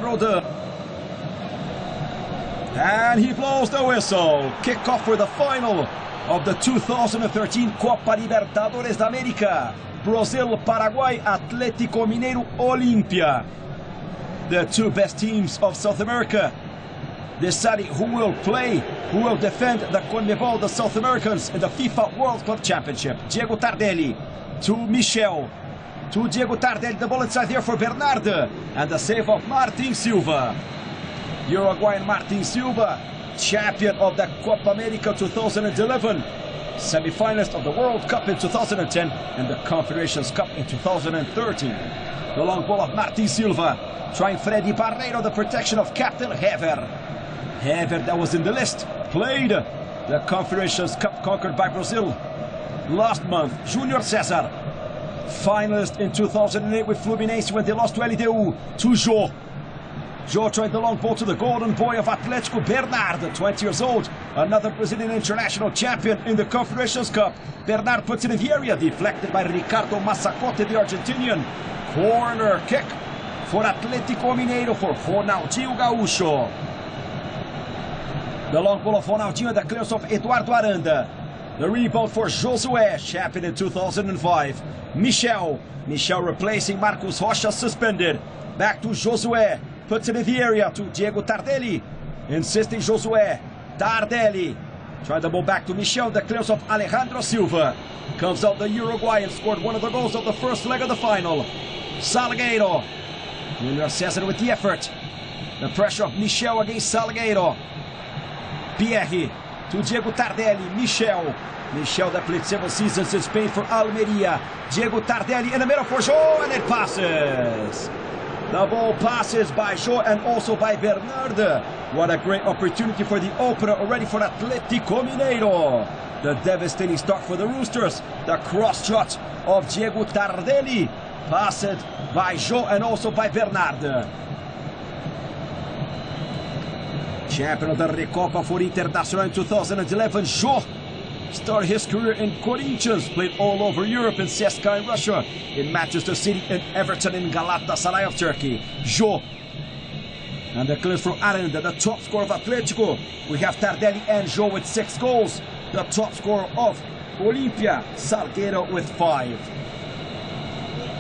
rodando. And he blows the whistle. Kickoff for the final of the 2013 Copa Libertadores da América. Brazil, Paraguay, Atletico Mineiro, Olimpia. The two best teams of South America deciding who will play, who will defend the CONMEBOL, the South Americans, in the FIFA World Club Championship. Diego Tardelli to Michel. To Diego Tardelli, the ball inside there for Bernardo. And the save of Martin Silva. Uruguayan Martin Silva, champion of the Copa America 2011, semi-finalist of the World Cup in 2010 and the Confederations Cup in 2013. The long ball of Martin Silva, trying Freddy Barreiro, the protection of Captain Hever. Hever, that was in the list, played the Confederations Cup conquered by Brazil last month. Junior Cesar, finalist in 2008 with Fluminense when they lost to LDU. To Jô. Jô trying the long ball to the golden boy of Atletico, Bernardo, 20 years old, another Brazilian international champion in the Confederations Cup. Bernardo puts it in the area, deflected by Ricardo Massacote, the Argentinian. Corner kick for Atletico Mineiro for Ronaldinho Gaúcho. The long ball of Ronaldinho and the clearance of Eduardo Aranda. The rebound for Josué, champion in 2005. Michel replacing Marcos Rocha, suspended. Back to Josué. Puts it in the area to Diego Tardelli. Insisting Josué. Tardelli. Try the ball back to Michel. The clearance of Alejandro Silva. Comes out the Uruguayan. Scored one of the goals of the first leg of the final. Salgueiro. Junior Cesar with the effort. The pressure of Michel against Salgueiro. Pierre to Diego Tardelli. Michel that played several seasons in Spain for Almeria. Diego Tardelli in the middle for Jô, and it passes. The ball passes by Jô and also by Bernardo. What a great opportunity for the opener already for Atletico Mineiro. The devastating start for the Roosters. The cross shot of Diego Tardelli, passed by Jô and also by Bernardo. Champion of the Recopa for Internacional in 2011, Jô started his career in Corinthians, played all over Europe, in CSKA in Russia, in Manchester City, in Everton, in Galatasaray of Turkey. Jô. And the clearance from Aranda, the top scorer of Atletico. We have Tardelli and Jô with 6 goals. The top scorer of Olimpia, Salgueiro, with 5.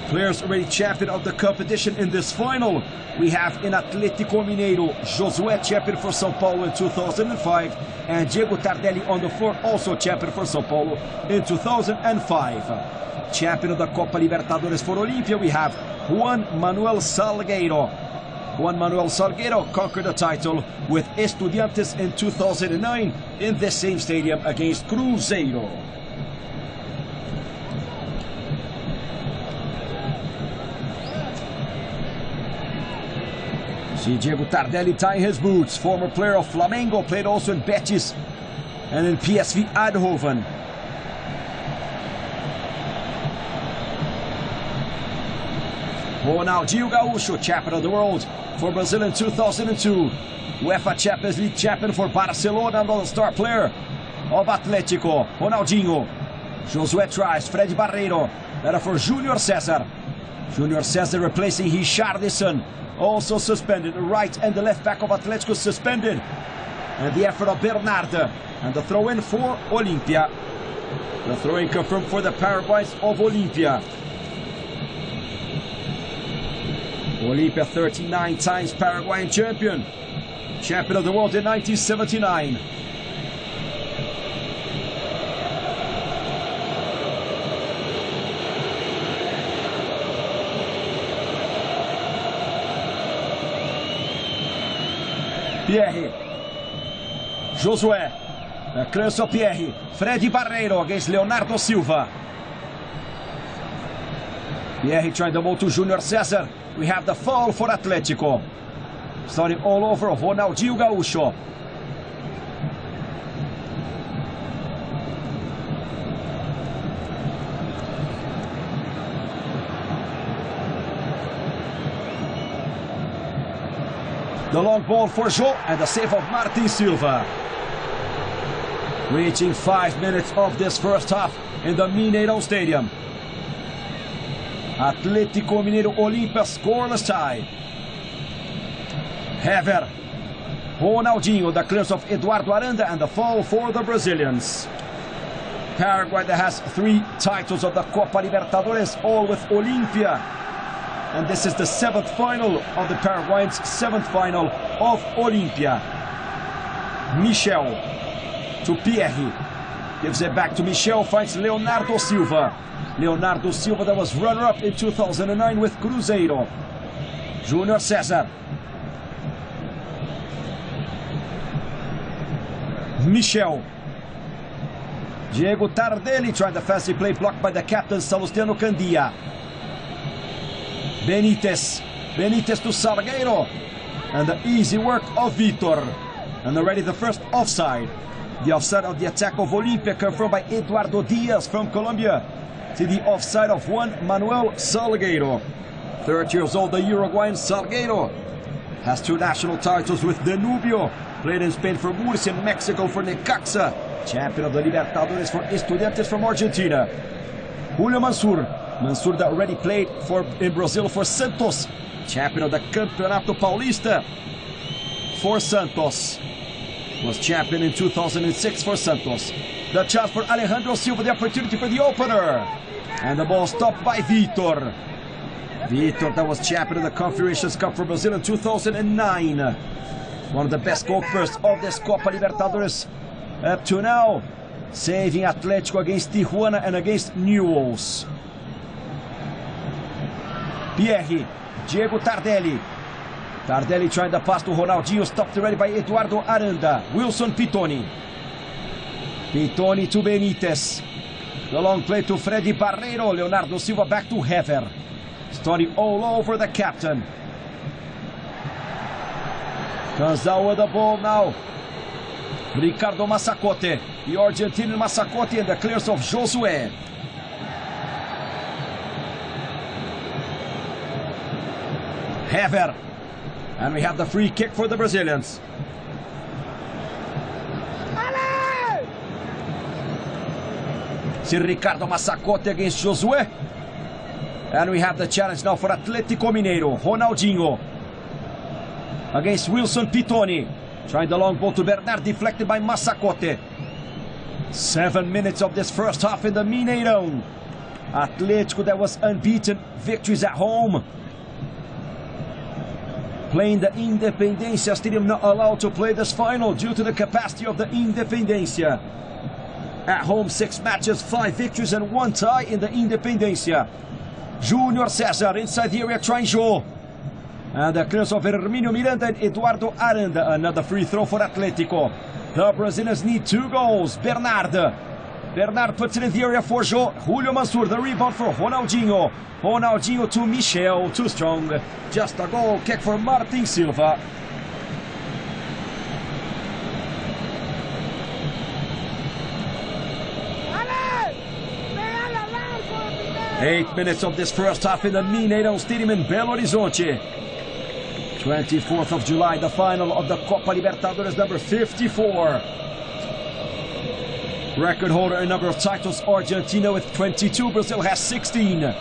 Players already champion of the competition in this final. We have in Atletico Mineiro, Josué, champion for São Paulo in 2005, and Diego Tardelli on the floor, also champion for São Paulo in 2005. Champion of the Copa Libertadores for Olimpia, we have Juan Manuel Salgueiro. Juan Manuel Salgueiro conquered the title with Estudiantes in 2009 in the same stadium against Cruzeiro. See Diego Tardelli tying his boots. Former player of Flamengo, played also in Betis and in PSV Eindhoven. Ronaldinho Gaúcho, champion of the world for Brazil in 2002. UEFA Champions League champion for Barcelona, and the star player of Atletico, Ronaldinho. Josué tries, Freddy Barreiro, better for Junior Cesar. Junior Cesar replacing Richarlison. Also suspended. The right and the left back of Atletico suspended. And the effort of Bernardo. And the throw-in for Olimpia. The throw-in confirmed for the Paraguayans of Olimpia. Olimpia, 39 times Paraguayan champion. Champion of the world in 1979. Pierre. Josué. The clearance of Pierre. Freddy Barreiro against Leonardo Silva. Pierre trying the ball to Junior Cesar. We have the foul for Atletico. Starting all over Ronaldinho Gaúcho. The long ball for Jô and the save of Martin Silva. Reaching 5 minutes of this first half in the Mineirão Stadium. Atletico Mineiro Olimpia scoreless tie. Hever. Ronaldinho, the clearance of Eduardo Aranda, and the fall for the Brazilians. Paraguay that has 3 titles of the Copa Libertadores, all with Olimpia. And this is the 7th final of the Paraguayans, 7th final of Olimpia. Michel to Pierre. Gives it back to Michel, finds Leonardo Silva. Leonardo Silva that was runner-up in 2009 with Cruzeiro. Júnior César. Michel. Diego Tardelli trying the fancy play, blocked by the captain Salustiano Candia. Benítez. Benítez to Salgueiro. And the easy work of Vitor. And already the first offside. The offside of the attack of Olimpia confirmed by Eduardo Diaz from Colombia. To the offside of Juan Manuel Salgueiro. 30 years old, the Uruguayan Salgueiro has 2 national titles with Danubio. Played in Spain for Murcia, in Mexico for Necaxa. Champion of the Libertadores for Estudiantes from Argentina. Julio Mansur. Mansur that already played in Brazil for Santos. Champion of the Campeonato Paulista for Santos. Was champion in 2006 for Santos. The chance for Alejandro Silva, the opportunity for the opener. And the ball stopped by Vitor. Vitor that was champion of the Confederations Cup for Brazil in 2009. One of the best goalkeepers of this Copa Libertadores up to now. Saving Atletico against Tijuana and against Newell's. Pierre. Diego Tardelli. Tardelli trying the pass to Ronaldinho, stopped already by Eduardo Aranda. Wilson Pitoni. Pitoni to Benítez. The long play to Freddy Barreiro. Leonardo Silva back to Hever. Starting all over the captain. Comes out with the ball now. Ricardo Massacote. The Argentinian Massacote and the clearance of Josué. Hever. And we have the free kick for the Brazilians. See Ricardo Massacote against Josué. And we have the challenge now for Atletico Mineiro. Ronaldinho against Wilson Pitoni. Trying the long ball to Bernard, deflected by Massacote. 7 minutes of this first half in the Mineirão. Atletico that was unbeaten, victories at home. Playing the Independencia Stadium, not allowed to play this final due to the capacity of the Independencia. At home, 6 matches, 5 victories and 1 tie in the Independencia. Júnior César inside the area, trying Jô. And the clearance of Hermínio Miranda and Eduardo Aranda. Another free throw for Atletico. The Brazilians need 2 goals. Bernard puts it in the area for Jô. Julio Mansur, the rebound for Ronaldinho. Ronaldinho to Michel, too strong. Just a goal kick for Martin Silva. Eight minutes of this first half in the Mineirão Stadium in Belo Horizonte. 24th of July, the final of the Copa Libertadores number 54. Record holder in number of titles, Argentina with 22. Brazil has 16.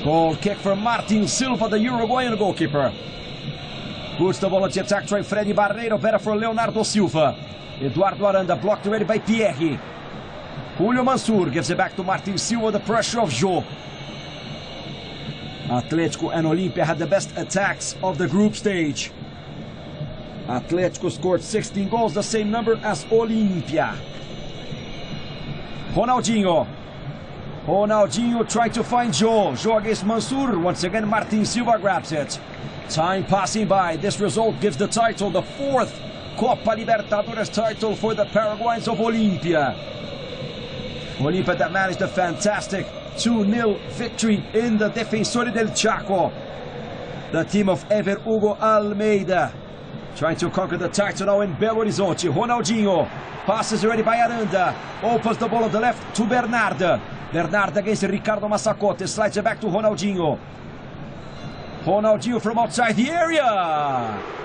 Goal kick for Martin Silva, the Uruguayan goalkeeper. Puts the ball on the attack, trying Freddy Barreiro, better for Leonardo Silva. Eduardo Aranda blocked already by Pierre. Julio Mansur gives it back to Martin Silva, the pressure of Jô. Atletico and Olimpia had the best attacks of the group stage. Atletico scored 16 goals, the same number as Olimpia. Ronaldinho. Ronaldinho trying to find Jô. Jô against Mansur. Once again, Martin Silva grabs it. Time passing by. This result gives the title, the 4th Copa Libertadores title for the Paraguayans of Olimpia. Olimpia that managed a fantastic 2-0 victory in the Defensores del Chaco. The team of Ever Hugo Almeida trying to conquer the title now in Belo Horizonte. Ronaldinho passes already by Aranda. Opens the ball on the left to Bernard. Bernard against Ricardo Massacote. Slides it back to Ronaldinho. Ronaldinho from outside the area.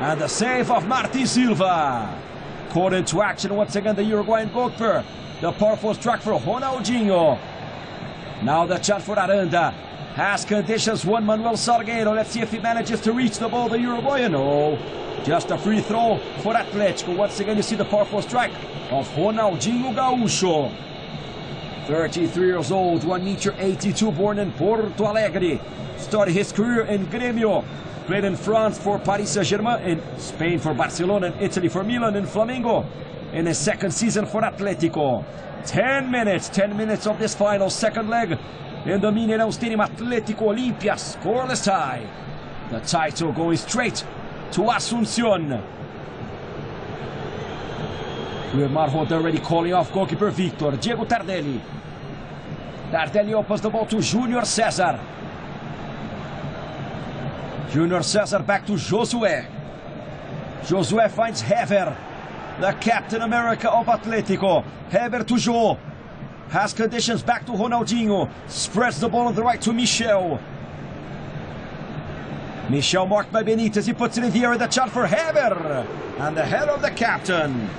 And the save of Martin Silva. Caught into action once again, the Uruguayan goalkeeper. The powerful strike for Ronaldinho. Now the chance for Aranda. Has conditions, Juan Manuel Salgueiro. Let's see if he manages to reach the ball, the Uruguayan. No, just a free throw for Atletico. Once again, you see the powerful strike of Ronaldinho Gaúcho. 33 years old, 1 meter 82, born in Porto Alegre. Started his career in Grêmio. Played in France for Paris Saint-Germain, in Spain for Barcelona, and Italy for Milan, and Flamengo. In his second season for Atletico. 10 minutes of this final second leg in the Mineirão Stadium. Atletico Olimpia, scoreless tie. The title going straight to Asunción. Marrota already calling off goalkeeper Victor. Diego Tardelli. Tardelli opens the ball to Junior César. Junior César back to Josué. Josué finds Hever, the Captain America of Atletico. Hever to Jô. Has conditions, back to Ronaldinho. Spreads the ball on the right to Michel. Michel marked by Benitez. He puts it in the area. The shot for Hever. And the head of the captain.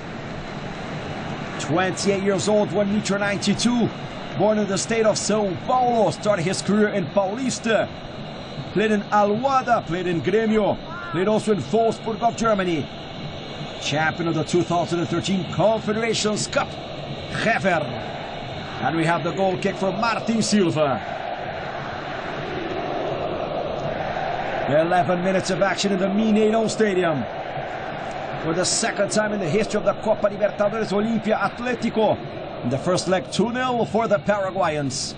28 years old, 1 meter 92. Born in the state of São Paulo. Started his career in Paulista. Played in Aluada. Played in Grêmio. Played also in Wolfsburg of Germany. Champion of the 2013 Confederations Cup. Hever. And we have the goal kick for Martin Silva. 11 minutes of action in the Mineirão Stadium. For the second time in the history of the Copa Libertadores, Olimpia Atletico. In the first leg, 2-0 for the Paraguayans.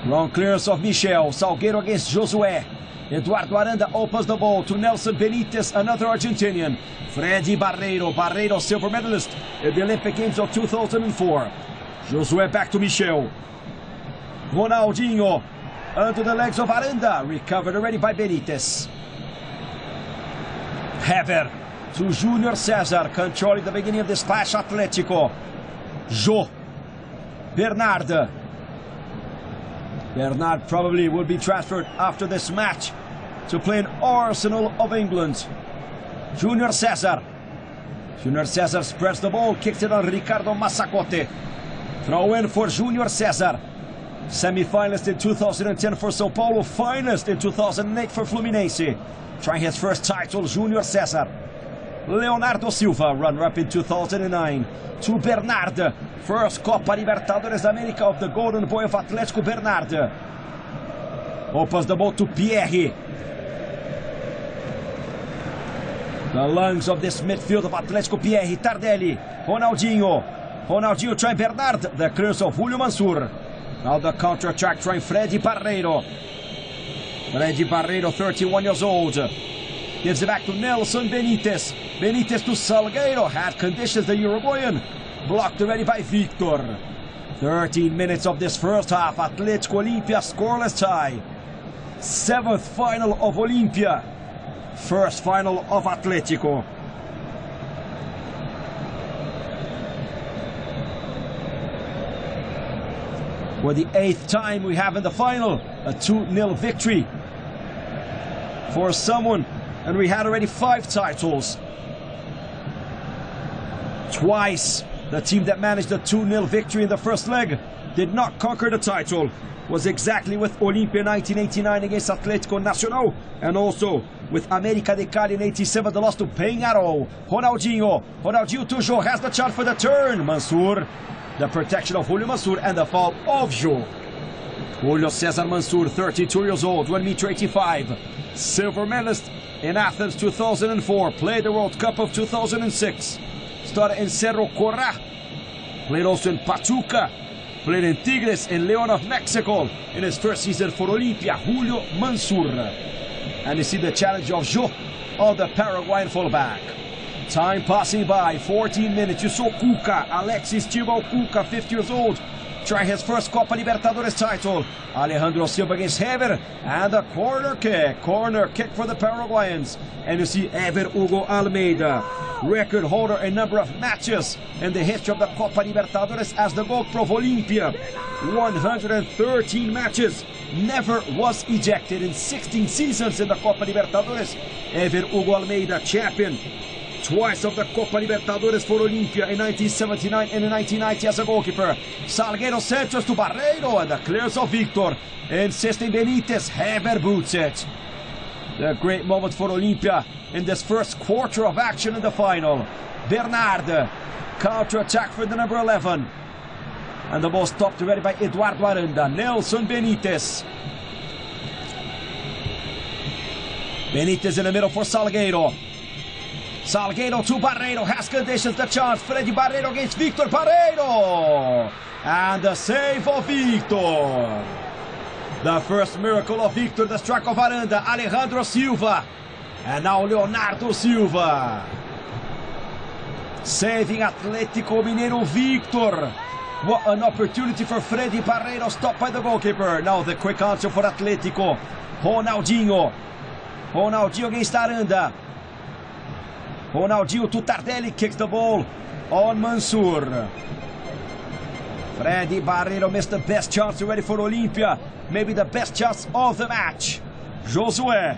Long clearance of Michel. Salgueiro against Josué. Eduardo Aranda opens the ball to Nelson Benitez, another Argentinian. Freddy Barreiro. Barreiro, silver medalist in the Olympic Games of 2004. Josué back to Michel. Ronaldinho under the legs of Aranda. Recovered already by Benitez. Hever to Junior César, controlling the beginning of this clash. Atletico. Jô. Bernard. Bernard probably will be transferred after this match to play in Arsenal of England. Junior César. Junior César spreads the ball, kicks it on Ricardo Massacote. Throw in for Junior César. Semi-finalist in 2010 for São Paulo, finalist in 2008 for Fluminense. Trying his first title, Junior César. Leonardo Silva, runner-up in 2009. To Bernard, first Copa Libertadores América of the Golden Boy of Atletico, Bernard. Opens the ball to Pierre. The lungs of this midfield of Atletico, Pierre. Tardelli, Ronaldinho. Ronaldinho trying Bernard, the clearance of Julio Mansur. Now the counter-attack trying Freddy Barreiro. Freddy Barreiro, 31 years old. Gives it back to Nelson Benitez. Benitez to Salgueiro. Had conditions, the Uruguayan. Blocked already by Victor. 13 minutes of this first half. Atletico Olimpia, scoreless tie. 7th final of Olimpia. First final of Atletico. For the 8th time we have in the final a 2-0 victory for someone, and we had already 5 titles. Twice the team that managed a 2-0 victory in the first leg did not conquer the title. Was exactly with Olimpia 1989 against Atletico Nacional, and also with América de Cali in 87, the loss to Peñarol. Ronaldinho to Jô, has the chance for the turn. Mansur, the protection of Julio Mansur, and the foul of Jô. Julio César Mansur, 32 years old, 1 meter 85. Silver medalist in Athens 2004. Played the World Cup of 2006. Started in Cerro Corá. Played also in Pachuca. Played in Tigres and León of Mexico in his first season for Olimpia. Julio Mansur. And you see the challenge of Jô, of the Paraguayan fullback. Time passing by, 14 minutes. You saw Cuca, Alexis Thibaut Cuca, 50 years old, trying his first Copa Libertadores title. Alejandro Silva against Hever, and a corner kick for the Paraguayans. And you see Ever Hugo Almeida, record holder in number of matches in the history of the Copa Libertadores as the goal pro of Olimpia. 113 matches, never was ejected in 16 seasons in the Copa Libertadores. Ever Hugo Almeida, champion twice of the Copa Libertadores for Olimpia in 1979 and in 1990 as a goalkeeper. Salgueiro centers to Barreiro and the clears of Victor. Insisting Benitez, Hever boots it. The great moment for Olimpia in this first quarter of action in the final. Bernard, counter-attack for the number 11. And the ball stopped already by Eduardo Aranda. Nelson Benitez. Benitez in the middle for Salgueiro. Salgueiro to Barreiro, has conditions, the chance. Freddy Barreiro against Victor Barreiro. And the save of Victor. The first miracle of Victor, the strike of Aranda, Alejandro Silva. And now Leonardo Silva. Saving Atletico Mineiro, Victor. What an opportunity for Freddy Barreiro, stopped by the goalkeeper. Now the quick answer for Atletico. Ronaldinho. Ronaldinho against Aranda. Ronaldinho to Tardelli, kicks the ball on Mansour. Freddy Barreiro missed the best chance already for Olimpia. Maybe the best chance of the match. Josué,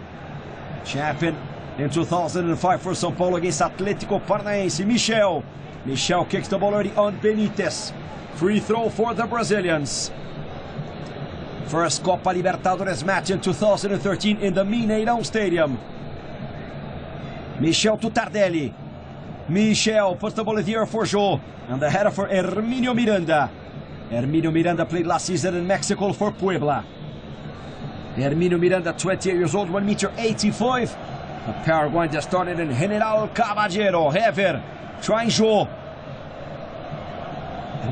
champion in 2005 for São Paulo against Atlético Paranaense. Michel kicks the ball already on Benitez. Free throw for the Brazilians. First Copa Libertadores match in 2013 in the Mineirão Stadium. Michel to Tardelli. Michel puts the ball in the air for Jô. And the header for Hermínio Miranda. Hermínio Miranda played last season in Mexico for Puebla. Hermínio Miranda, 28 years old, 1.85 m. The Paraguayan that started in General Caballero. Hever, trying Jô.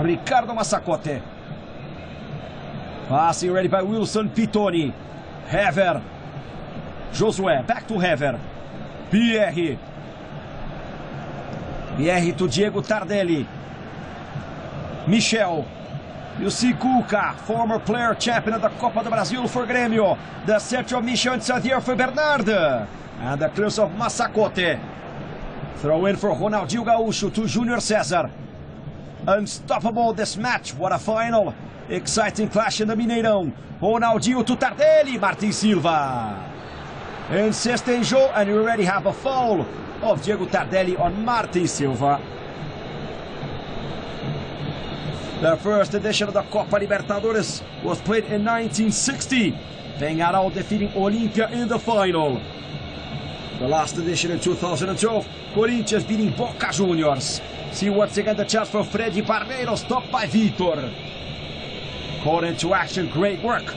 Ricardo Massacote. Passing ready by Wilson Pitoni. Hever. Josué, back to Hever. Pierre. Pierre to Diego Tardelli. Michel. You see Cuca, former player, champion of the Copa do Brasil for Grêmio. The center of Michel inside here for Bernard. And the clears of Massacote. Throw in for Ronaldinho Gaúcho to Júnior César. Unstoppable this match. What a final. Exciting clash in the Mineirão. Ronaldinho to Tardelli. Martin Silva. Insisting Jô, and you already have a foul of Diego Tardelli on Martin Silva. The first edition of the Copa Libertadores was played in 1960. Peñarol defeating Olimpia in the final. The last edition in 2012, Corinthians beating Boca Juniors. See once again the chance for Freddy Barreiro, stopped by Victor. Caught into action, great work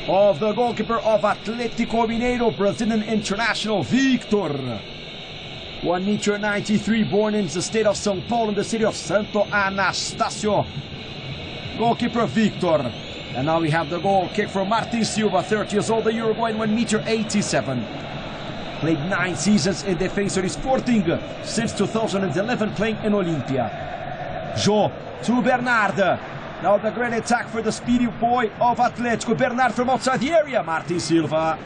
of the goalkeeper of Atlético Mineiro, Brazilian international Victor. 1.93 m, born in the state of São Paulo, in the city of Santo Anastácio. Goalkeeper Victor. And now we have the goal kick from Martin Silva, 30 years old, the Uruguayan, 1.87 m. Played 9 seasons in Defensor Sporting, since 2011 playing in Olimpia. Jô to Bernard. Now the great attack for the speedy boy of Atletico. Bernard from outside the area. Martin Silva.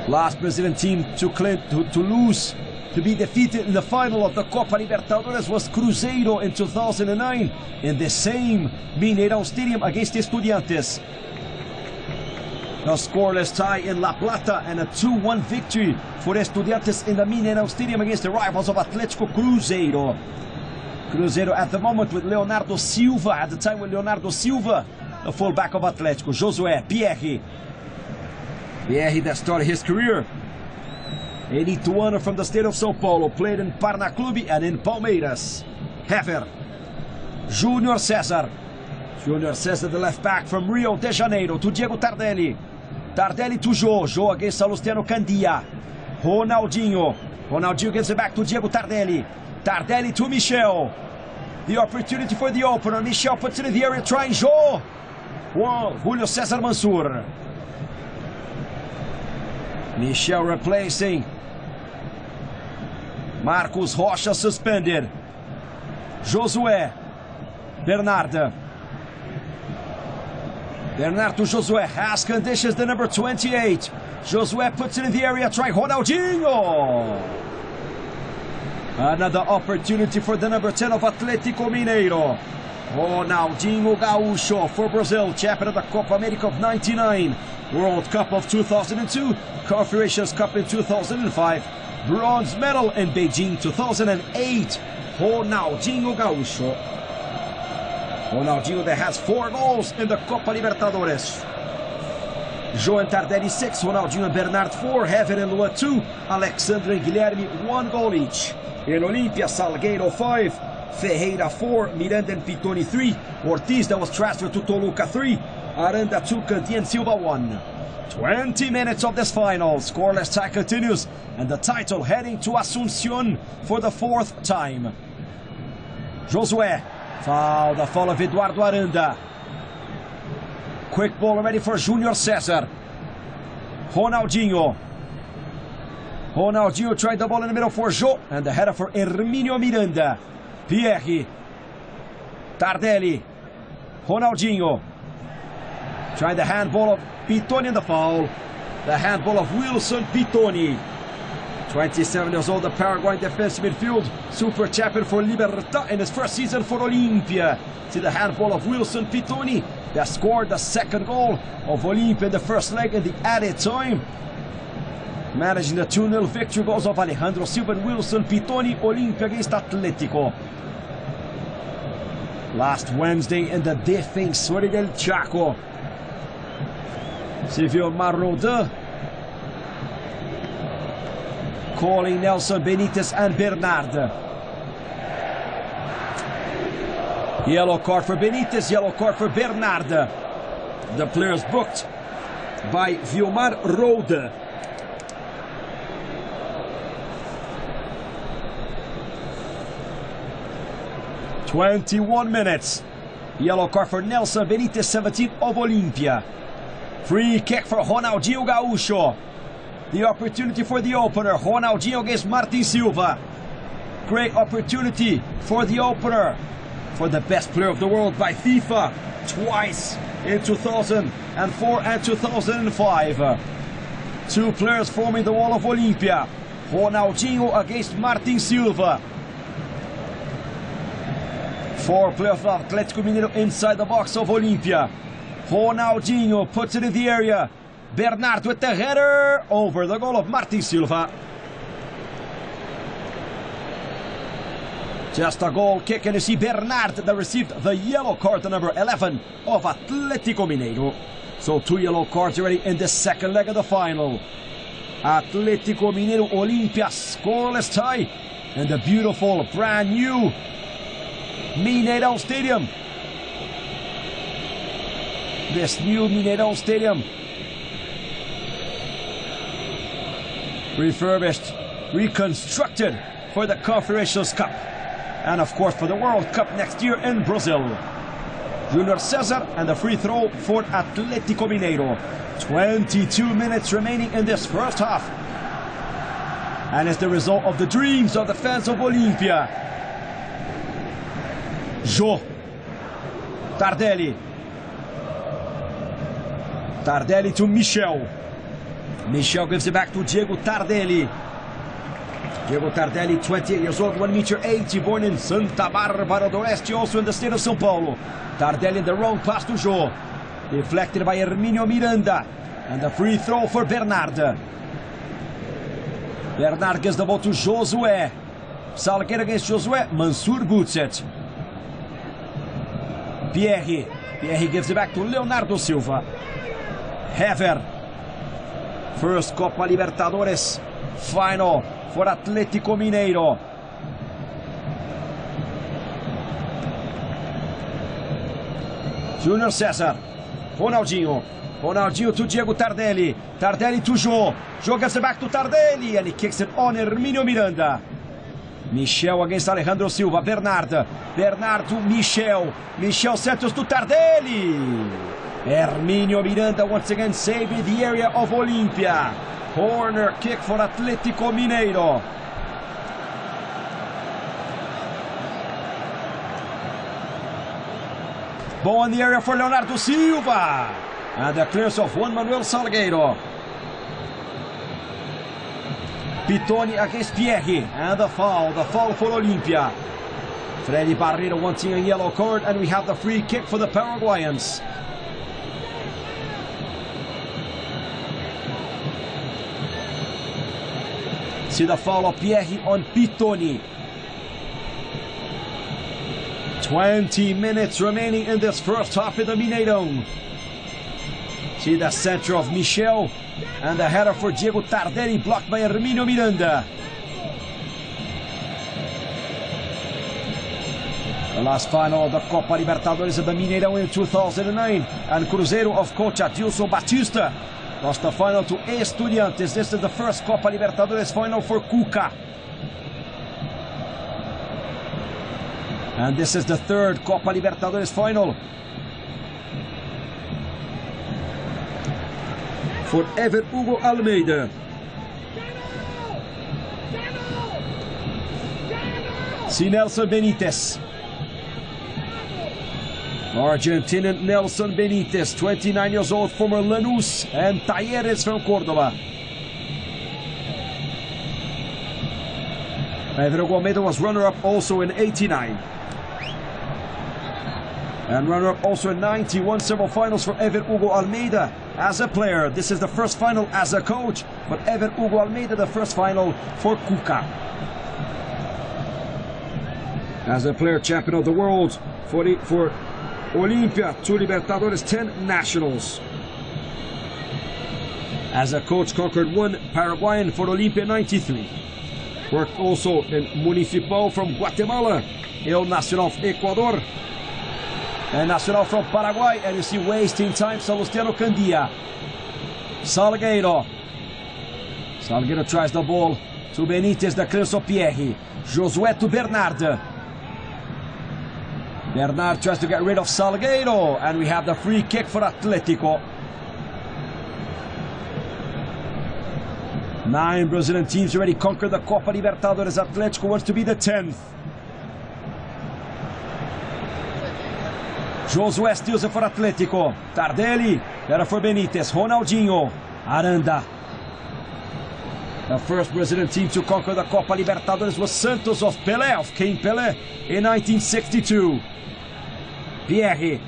Last Brazilian team to lose, to be defeated in the final of the Copa Libertadores was Cruzeiro in 2009 in the same Mineirão Stadium against Estudiantes. A scoreless tie in La Plata and a 2-1 victory for Estudiantes in the Mineirão Stadium against the rivals of Atletico Cruzeiro. Cruzeiro at the moment with Leonardo Silva, at the time with Leonardo Silva, the fullback of Atletico. Josué, Pierre. Pierre that started his career in Ituano from the state of São Paulo, played in Paraná Clube and in Palmeiras. Hever. Júnior César. Júnior César, the left back from Rio de Janeiro, to Diego Tardelli. Tardelli to Jô. Jô against Salustiano Candia. Ronaldinho. Ronaldinho gives it back to Diego Tardelli. Tardelli to Michel. The opportunity for the opener. Michel puts it in the area, trying Jô. Julio César Mansour. Michel replacing Marcos Rocha, suspended. Josué. Bernard. Bernard to Josué, has conditions, the number 28. Josué puts it in the area, try Ronaldinho. Another opportunity for the number 10 of Atlético Mineiro. Ronaldinho Gaúcho for Brazil, champion of the Copa America of '99, World Cup of 2002, Confederations Cup in 2005, bronze medal in Beijing 2008. Ronaldinho Gaúcho. Ronaldinho that has 4 goals in the Copa Libertadores. João and Tardelli 6, Ronaldinho and Bernard 4, Hever and Lua 2, Alexandre and Guilherme 1 goal each. In Olimpia, Salgueiro 5, Ferreira 4, Miranda and Pitoni 3, Ortiz that was transferred to Toluca 3, Aranda 2, Candia and Silva 1. 20 minutes of this final, scoreless tie continues, and the title heading to Asuncion for the 4th time. Josué, foul, the foul of Eduardo Aranda. Quick ball ready for Júnior César. Ronaldinho. Ronaldinho tried the ball in the middle for Jô, and the header for Hermínio Miranda. Pierre. Tardelli. Ronaldinho. Tried the handball of Pitoni and the foul. The handball of Wilson Pitoni. 27 years old, the Paraguayan defensive midfield super champion for Libertad in his first season for Olimpia. See the handball of Wilson Pitoni that scored the 2nd goal of Olimpia in the first leg in the added time. Managing the 2-0 victory, goals of Alejandro Silva and Wilson Pitoni, Olimpia against Atletico. Last Wednesday in the Defensores del Chaco. Silvio Marrodin calling Nelson Benitez and Bernard. Yellow card for Benitez, yellow card for Bernard. The players booked by Vilmar Rode. "21 minutes. Yellow card for Nelson Benitez, 17 of Olimpia. Free kick for Ronaldinho Gaúcho. The opportunity for the opener. Ronaldinho against Martin Silva. Great opportunity for the opener. For the best player of the world by FIFA. Twice in 2004 and 2005. 2 players forming the wall of Olimpia. Ronaldinho against Martin Silva. 4 players of Atletico Mineiro inside the box of Olimpia. Ronaldinho puts it in the area. Bernard with the header over the goal of Martin Silva. Just a goal kick, and you see Bernard that received the yellow card, the number 11 of Atletico Mineiro. So 2 yellow cards already in the 2nd leg of the final. Atletico Mineiro Olimpia scoreless tie in the beautiful brand new Mineirão Stadium. This new Mineirão Stadium, refurbished, reconstructed for the Confederations Cup, and of course for the World Cup next year in Brazil. Júnior César and the free throw for Atlético Mineiro. 22 minutes remaining in this first half, and it's the result of the dreams of the fans of Olimpia. Jô. Tardelli. Tardelli to Michel. Michel gives it back to Diego Tardelli. Diego Tardelli, 28 years old, 1'80", born in Santa Bárbara do Oeste, also in the state of São Paulo. Tardelli in the wrong pass to Jô. Deflected by Hermínio Miranda. And the free throw for Bernard. Bernard gives the ball to Josué. Salgueiro against Josué. Mansur Gutset. Pierre. Pierre gives it back to Leonardo Silva. Hever. First Copa Libertadores final for Atlético Mineiro. Júnior César. Ronaldinho. Ronaldinho to Diego Tardelli. Tardelli to Jô. Jô gives it back to Tardelli, and he kicks it on Hermínio Miranda. Michel against Alejandro Silva. Bernard. Bernard to Michel. Michel Santos to Tardelli. Hermínio Miranda once again saving the area of Olimpia. Corner kick for Atlético Mineiro. Ball in the area for Leonardo Silva. And the clearance of Juan Manuel Salgueiro. Pitoni against Pierre. And the foul for Olimpia. Freddy Barreiro wanting a yellow card, and we have the free kick for the Paraguayans. See the foul of Pierre on Pitoni. 20 minutes remaining in this first half in the Mineirão. See the center of Michel, and the header for Diego Tardelli, blocked by Hermínio Miranda. The last final of the Copa Libertadores of the Mineirão in 2009, and Cruzeiro of coach Adilson Batista lost the final to Estudiantes. This is the first Copa Libertadores final for Cuca. And this is the third Copa Libertadores final for Ever Hugo Almeida. See Nelson Benitez. Argentinian Nelson Benitez, 29 years old, former Lanús and Talleres from Córdoba. Ever Hugo Almeida was runner-up also in 89. And runner-up also in 90, won several finals for Ever Hugo Almeida as a player. This is the first final as a coach, but Ever Hugo Almeida the first final for Cuca. As a player, champion of the world for Olimpia, 2 Libertadores, 10 nationals. As a coach, conquered 1 Paraguayan for Olimpia 93. Worked also in Municipal from Guatemala, El Nacional of Ecuador, and Nacional from Paraguay. And you see wasting time, Salustiano Candia. Salgueiro tries the ball to Benitez, the clearance of Pierre. Josué to Bernard. Bernard tries to get rid of Salgueiro, and we have the free kick for Atletico. 9 Brazilian teams already conquered the Copa Libertadores. Atletico wants to be the 10th. Josué steals it for Atletico. Tardelli, better for Benitez. Ronaldinho, Aranda. The first Brazilian team to conquer the Copa Libertadores was Santos of Pelé, of King Pelé, in 1962. Pierre.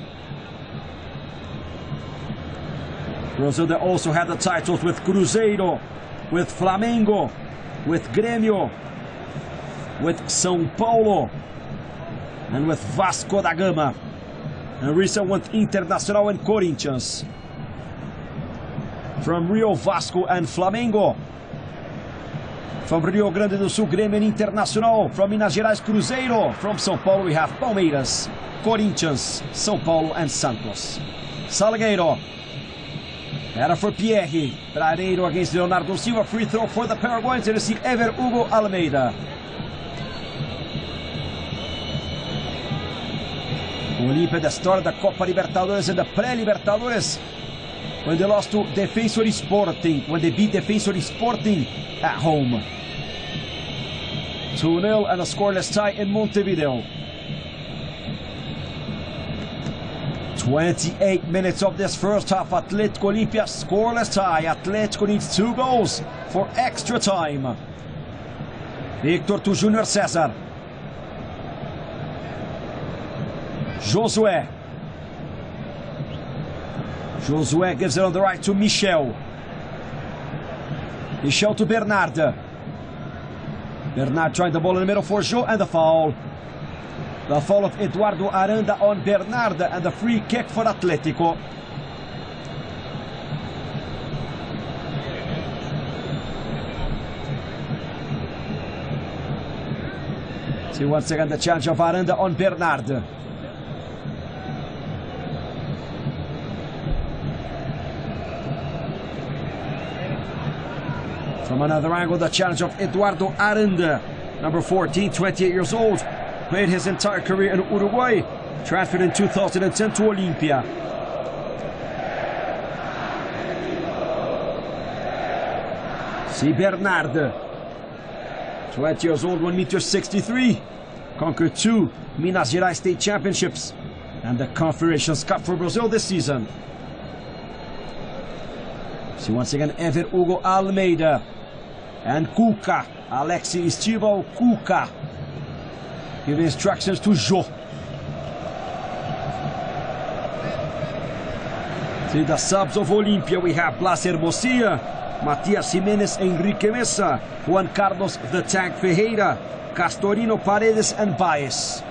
Brazil, they also had the titles with Cruzeiro, with Flamengo, with Grêmio, with São Paulo, and with Vasco da Gama. And recent one, Internacional and Corinthians. From Rio, Vasco and Flamengo. From Rio Grande do Sul, Grêmio and Internacional. From Minas Gerais, Cruzeiro. From São Paulo, we have Palmeiras, Corinthians, São Paulo and Santos. Salgueiro. Era for Pierre. Barreiro against Leonardo Silva. Free throw for the Paraguayans. And you see Ever Hugo Almeida. Olimpia, the start of the Copa Libertadores and the Pre-Libertadores, when they lost to Defensor Sporting, when they beat Defensor Sporting at home. 2-0 and a scoreless tie in Montevideo. 28 minutes of this first half. Atletico Olimpia scoreless tie. Atletico needs 2 goals for extra time. Victor to Junior Cesar. Josué gives it on the right to Michel. Michel to Bernard. Bernard trying the ball in the middle for Joe, and the foul. The foul of Eduardo Aranda on Bernard, and the free kick for Atletico. See once again the challenge of Aranda on Bernard. From another angle, the challenge of Eduardo Aranda, number 14, 28 years old. Played his entire career in Uruguay. Transferred in 2010 to Olimpia. See Bernard. 20 years old, 1.63 m. Conquered 2 Minas Gerais State Championships and the Confederations Cup for Brazil this season. See once again Ever Hugo Almeida and Cuca, Alexi Estival Cuca. Giving instructions to Jô. See the subs of Olimpia. We have Blas Hermosillo, Matias Jimenez, Enrique Mesa, Juan Carlos the Tank Ferreira, Castorino, Paredes, and Baez.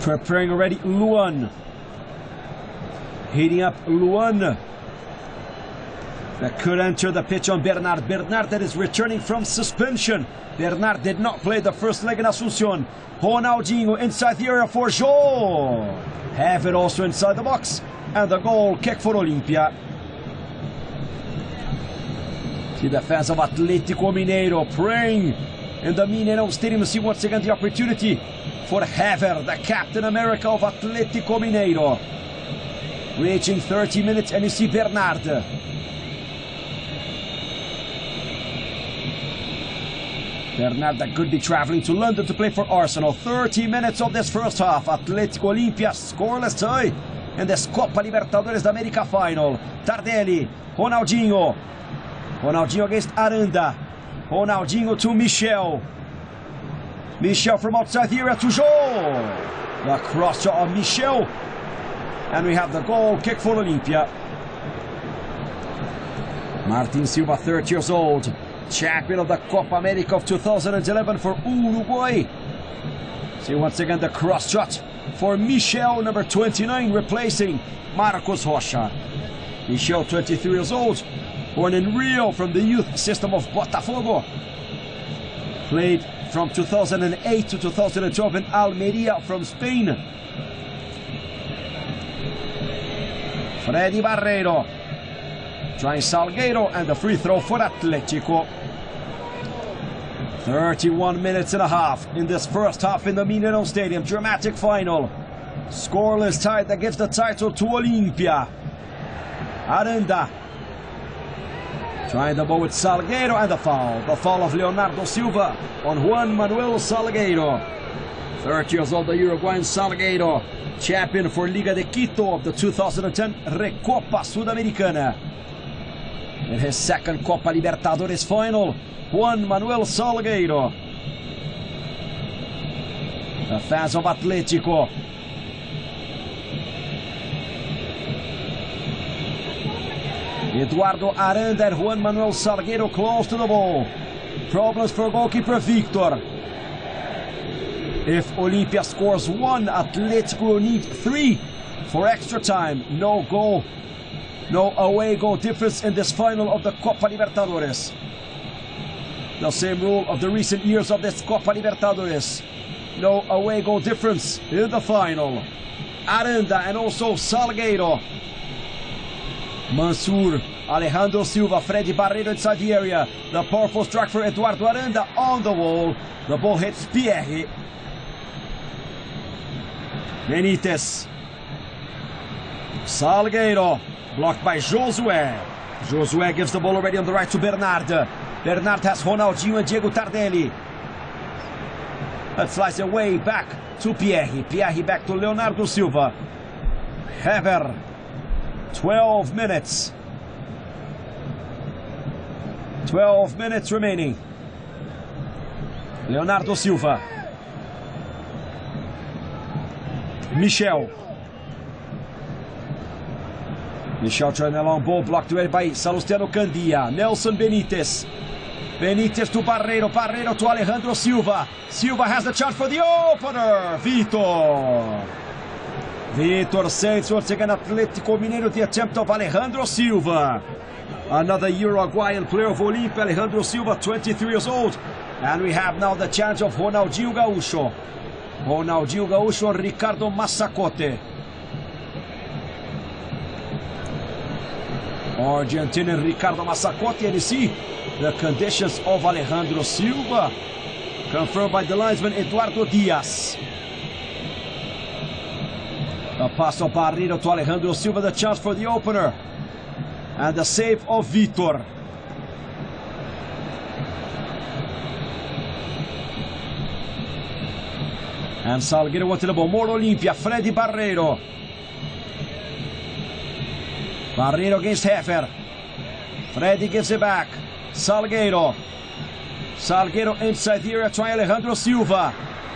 Preparing already Luan. Heating up Luan. That could enter the pitch on Bernard. Bernard that is returning from suspension. Bernard did not play the first leg in Asunción. Ronaldinho inside the area for Jô. Have it also inside the box. And the goal kick for Olimpia. See the fans of Atletico Mineiro praying in the Mineirão Stadium to see once again the opportunity for Hever, the Captain America of Atletico Mineiro. Reaching 30 minutes and you see Bernard. Bernard that could be traveling to London to play for Arsenal. 30 minutes of this first half. Atletico Olimpia scoreless tie in this Copa Libertadores da América final. Tardelli, Ronaldinho. Ronaldinho against Aranda. Ronaldinho to Michel. Michel from outside the area to Jô. The cross shot of Michel. And we have the goal kick for Olimpia. Martin Silva, 30 years old. Champion of the Copa America of 2011 for Uruguay. See once again the cross shot for Michel, number 29, replacing Marcos Rocha. Michel, 23 years old, born in Rio from the youth system of Botafogo. Played from 2008 to 2012 in Almeria from Spain. Freddy Barreiro trying Salgueiro, and the free throw for Atletico. 31 minutes and a half in this first half in the Mineirão Stadium. Dramatic final. Scoreless tie that gives the title to Olimpia. Aranda trying the ball with Salgueiro, and the foul. The foul of Leonardo Silva on Juan Manuel Salgueiro. 30 years old, the Uruguayan Salgueiro, champion for Liga de Quito of the 2010 Recopa Sudamericana. In his second Copa Libertadores final, Juan Manuel Salgueiro. The fans of Atletico. Eduardo Aranda and Juan Manuel Salgueiro close to the ball. Problems for goalkeeper Victor. If Olimpia scores one, Atletico will need 3 for extra time. No goal, no away goal difference in this final of the Copa Libertadores. The same rule of the recent years of this Copa Libertadores. No away goal difference in the final. Aranda and also Salgueiro. Mansur, Alejandro Silva, Freddy Barreiro inside the area. The powerful strike for Eduardo Aranda on the wall. The ball hits Pierre. Benítez. Salgueiro, blocked by Josué. Josué gives the ball already on the right to Bernard. Bernard has Ronaldinho and Diego Tardelli. That flies away back to Pierre. Pierre back to Leonardo Silva. Hever. 12 minutes. 12 minutes remaining. Leonardo Silva. Michel. Michel trying a long ball, blocked away by Salustiano Candia. Nelson Benítez. Benítez to Barreiro. Barreiro to Alejandro Silva. Silva has the chance for the opener. Vitor. Vitor sends once again Atletico Mineiro, the attempt of Alejandro Silva. Another Uruguayan player of Olimpia, Alejandro Silva, 23 years old. And we have now the challenge of Ronaldinho Gaúcho. Ronaldinho Gaúcho and Ricardo Massacote. Argentinian Ricardo Massacote, and you see the conditions of Alejandro Silva, confirmed by the linesman Eduardo Diaz. The pass of Barreiro to Alejandro Silva, the chance for the opener. And the save of Vitor. And Salgueiro wanted the ball. More Olimpia. Freddy Barreiro. Barreiro against Heffer. Freddy gives it back. Salgueiro. Salgueiro inside the area, trying Alejandro Silva.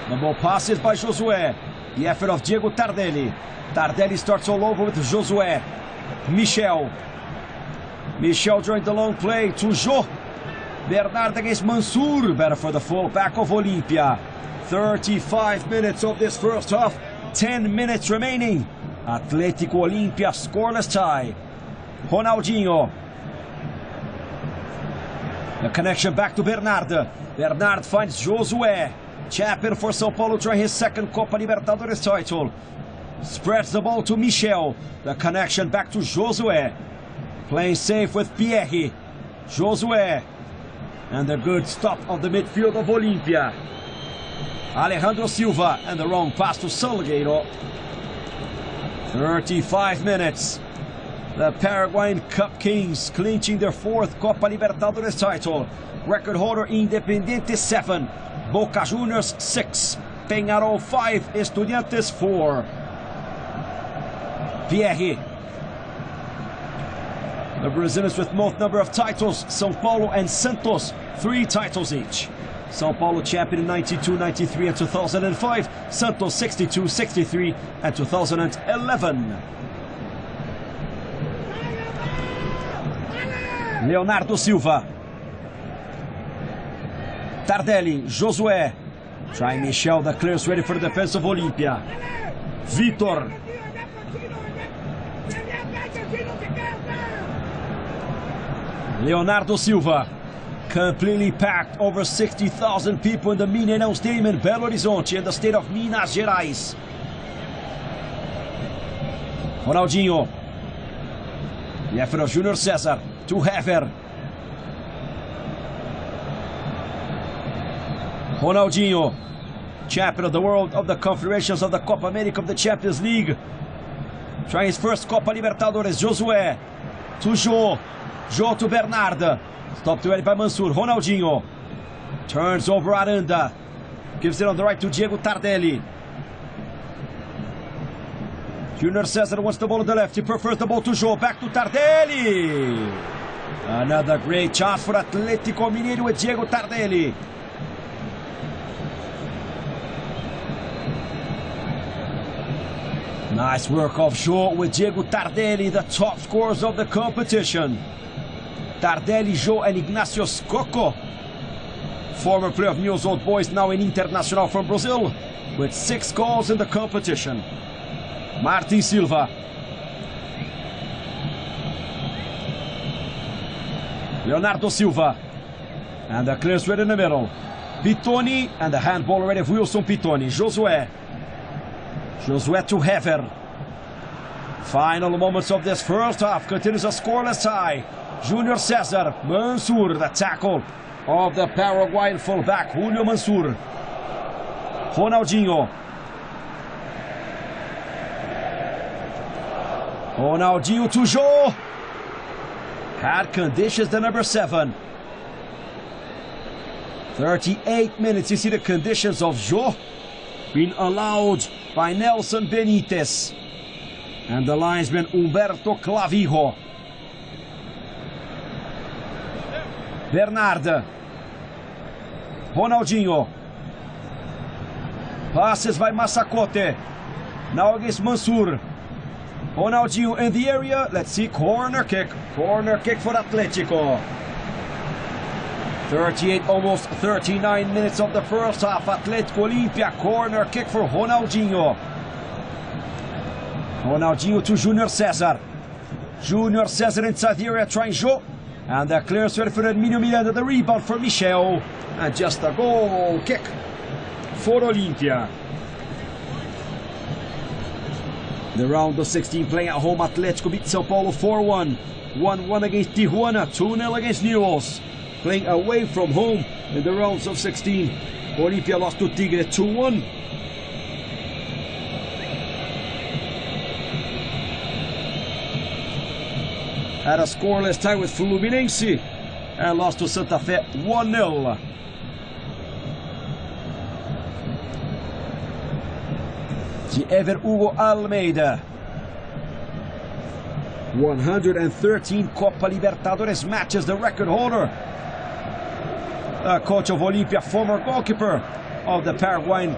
The ball passes by Josué. The effort of Diego Tardelli. Tardelli starts all over with Josué. Michel. Michel joined the long play to Jô. Bernard against Mansour. Better for the fullback of Olimpia. 35 minutes of this first half. 10 minutes remaining. Atletico Olimpia scoreless tie. Ronaldinho. The connection back to Bernard. Bernard finds Josué. Champion for São Paulo trying his second Copa Libertadores title. Spreads the ball to Michel. The connection back to Josué. Playing safe with Pierre. Josué. And the good stop of the midfield of Olimpia. Alejandro Silva. And the wrong pass to Salgueiro. 35 minutes. The Paraguayan Cup Kings clinching their fourth Copa Libertadores title. Record holder Independiente 7. Boca Juniors 6. Peñarol 5. Estudiantes 4. Pierre. The Brazilians with most number of titles, São Paulo and Santos, 3 titles each. São Paulo champion in 92, 93 and 2005. Santos 62, 63 and 2011. Leonardo Silva. Tardelli, Josué. Trying Michel, the clears ready for the defense of Olimpia. Vitor. Leonardo Silva. Completely packed, over 60,000 people in the Mineirão Stadium in Belo Horizonte in the state of Minas Gerais. Ronaldinho. The effort of Júnior César to Heffer. Ronaldinho, champion of the world, of the Confederations, of the Copa America, of the Champions League. Trying his first Copa Libertadores. Josué to Jô. Jô to Bernard. Stopped already by Mansour. Ronaldinho turns over Aranda. Gives it on the right to Diego Tardelli. Júnior César wants the ball on the left. He prefers the ball to Jô. Back to Tardelli. Another great chance for Atletico Mineiro with Diego Tardelli. Nice work of Jô with Diego Tardelli, the top scorers of the competition. Tardelli, Jô and Ignacio Scocco. Former player of News Old Boys, now an international from Brazil, with 6 goals in the competition. Martin Silva. Leonardo Silva. And the clearance right in the middle. Pitoni, and the handball already of Wilson Pitoni. Josué. Josué to Heffer. Final moments of this first half. Continues a scoreless tie. Júnior César. Mansour, the tackle of the Paraguayan fullback Julio Mansour. Ronaldinho. Ronaldinho to Jô. Had conditions, the number 7. 38 minutes. You see the conditions of Jô being allowed by Nelson Benítez and the linesman Humberto Clavijo. Bernard. Ronaldinho. Passes by Massacote. Now against Mansour. Ronaldinho in the area. Let's see, corner kick. Corner kick for Atletico. 38, almost 39 minutes of the first half. Atletico Olimpia, corner kick for Ronaldinho. Ronaldinho to Júnior César. Júnior César inside the area, trying Jô. And the clearance ready for Hermínio Miranda, the rebound for Michel. And just a goal kick for Olimpia. The round of 16 playing at home. Atletico beat São Paulo 4-1. 1-1 against Tijuana. 2-0 against Newell's. Playing away from home in the rounds of 16. Olimpia lost to Tigre 2-1. Had a scoreless tie with Fluminense and lost to Santa Fe 1-0. The Ever Hugo Almeida. 113 Copa Libertadores matches, the record holder. Coach of Olimpia, former goalkeeper of the Paraguayan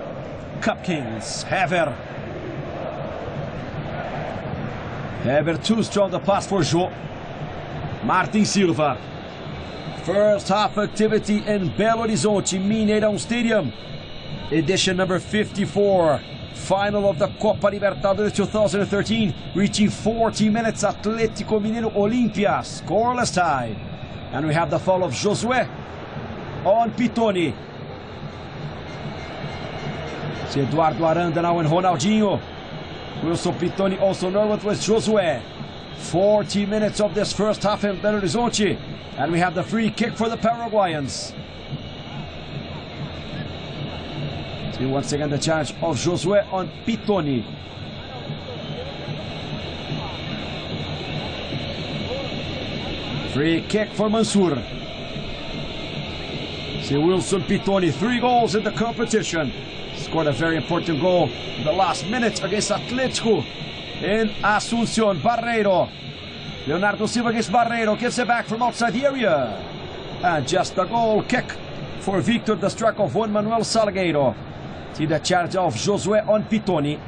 Cup Kings, Hever. Hever too strong, the pass for Jô. Martin Silva. First half activity in Belo Horizonte, Mineirão Stadium. Edition number 54. Final of the Copa Libertadores 2013. Reaching 40 minutes, Atletico Mineiro Olimpia. Scoreless tie. And we have the foul of Josué on Pitoni. It's Eduardo Aranda now and Ronaldinho. Wilson Pitoni also known with Josué. 40 minutes of this first half in Belo Horizonte. And we have the free kick for the Paraguayans. See once again the challenge of Josué on Pitoni. Free kick for Mansur. See Wilson Pitoni, 3 goals in the competition. Scored a very important goal in the last minute against Atletico in Asunción. Barreiro. Leonardo Silva against Barreiro. Gives it back from outside the area. And just a goal kick for Victor, the strike of Juan Manuel Salgueiro. See the charge of Josué on Pitoni.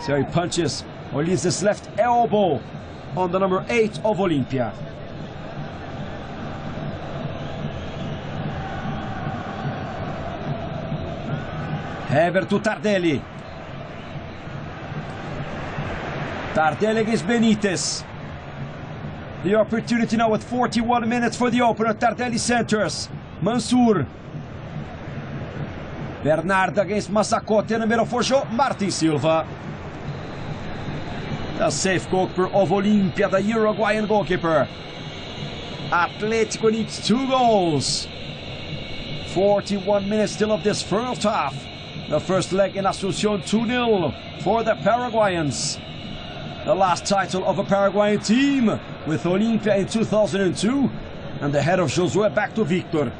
So he punches or leaves his left elbow on the number 8 of Olimpia. Hever to Tardelli. Tardelli against Benitez. The opportunity now with 41 minutes for the opener. Tardelli centers. Mansur. Bernardo against Massacote. Number 4 Jô. Martin Silva. The safe goalkeeper of Olimpia, the Uruguayan goalkeeper. Atletico needs 2 goals. 41 minutes still of this first half. The first leg in Asunción, 2-0 for the Paraguayans. The last title of a Paraguayan team with Olimpia in 2002. And the head of Josué back to Victor.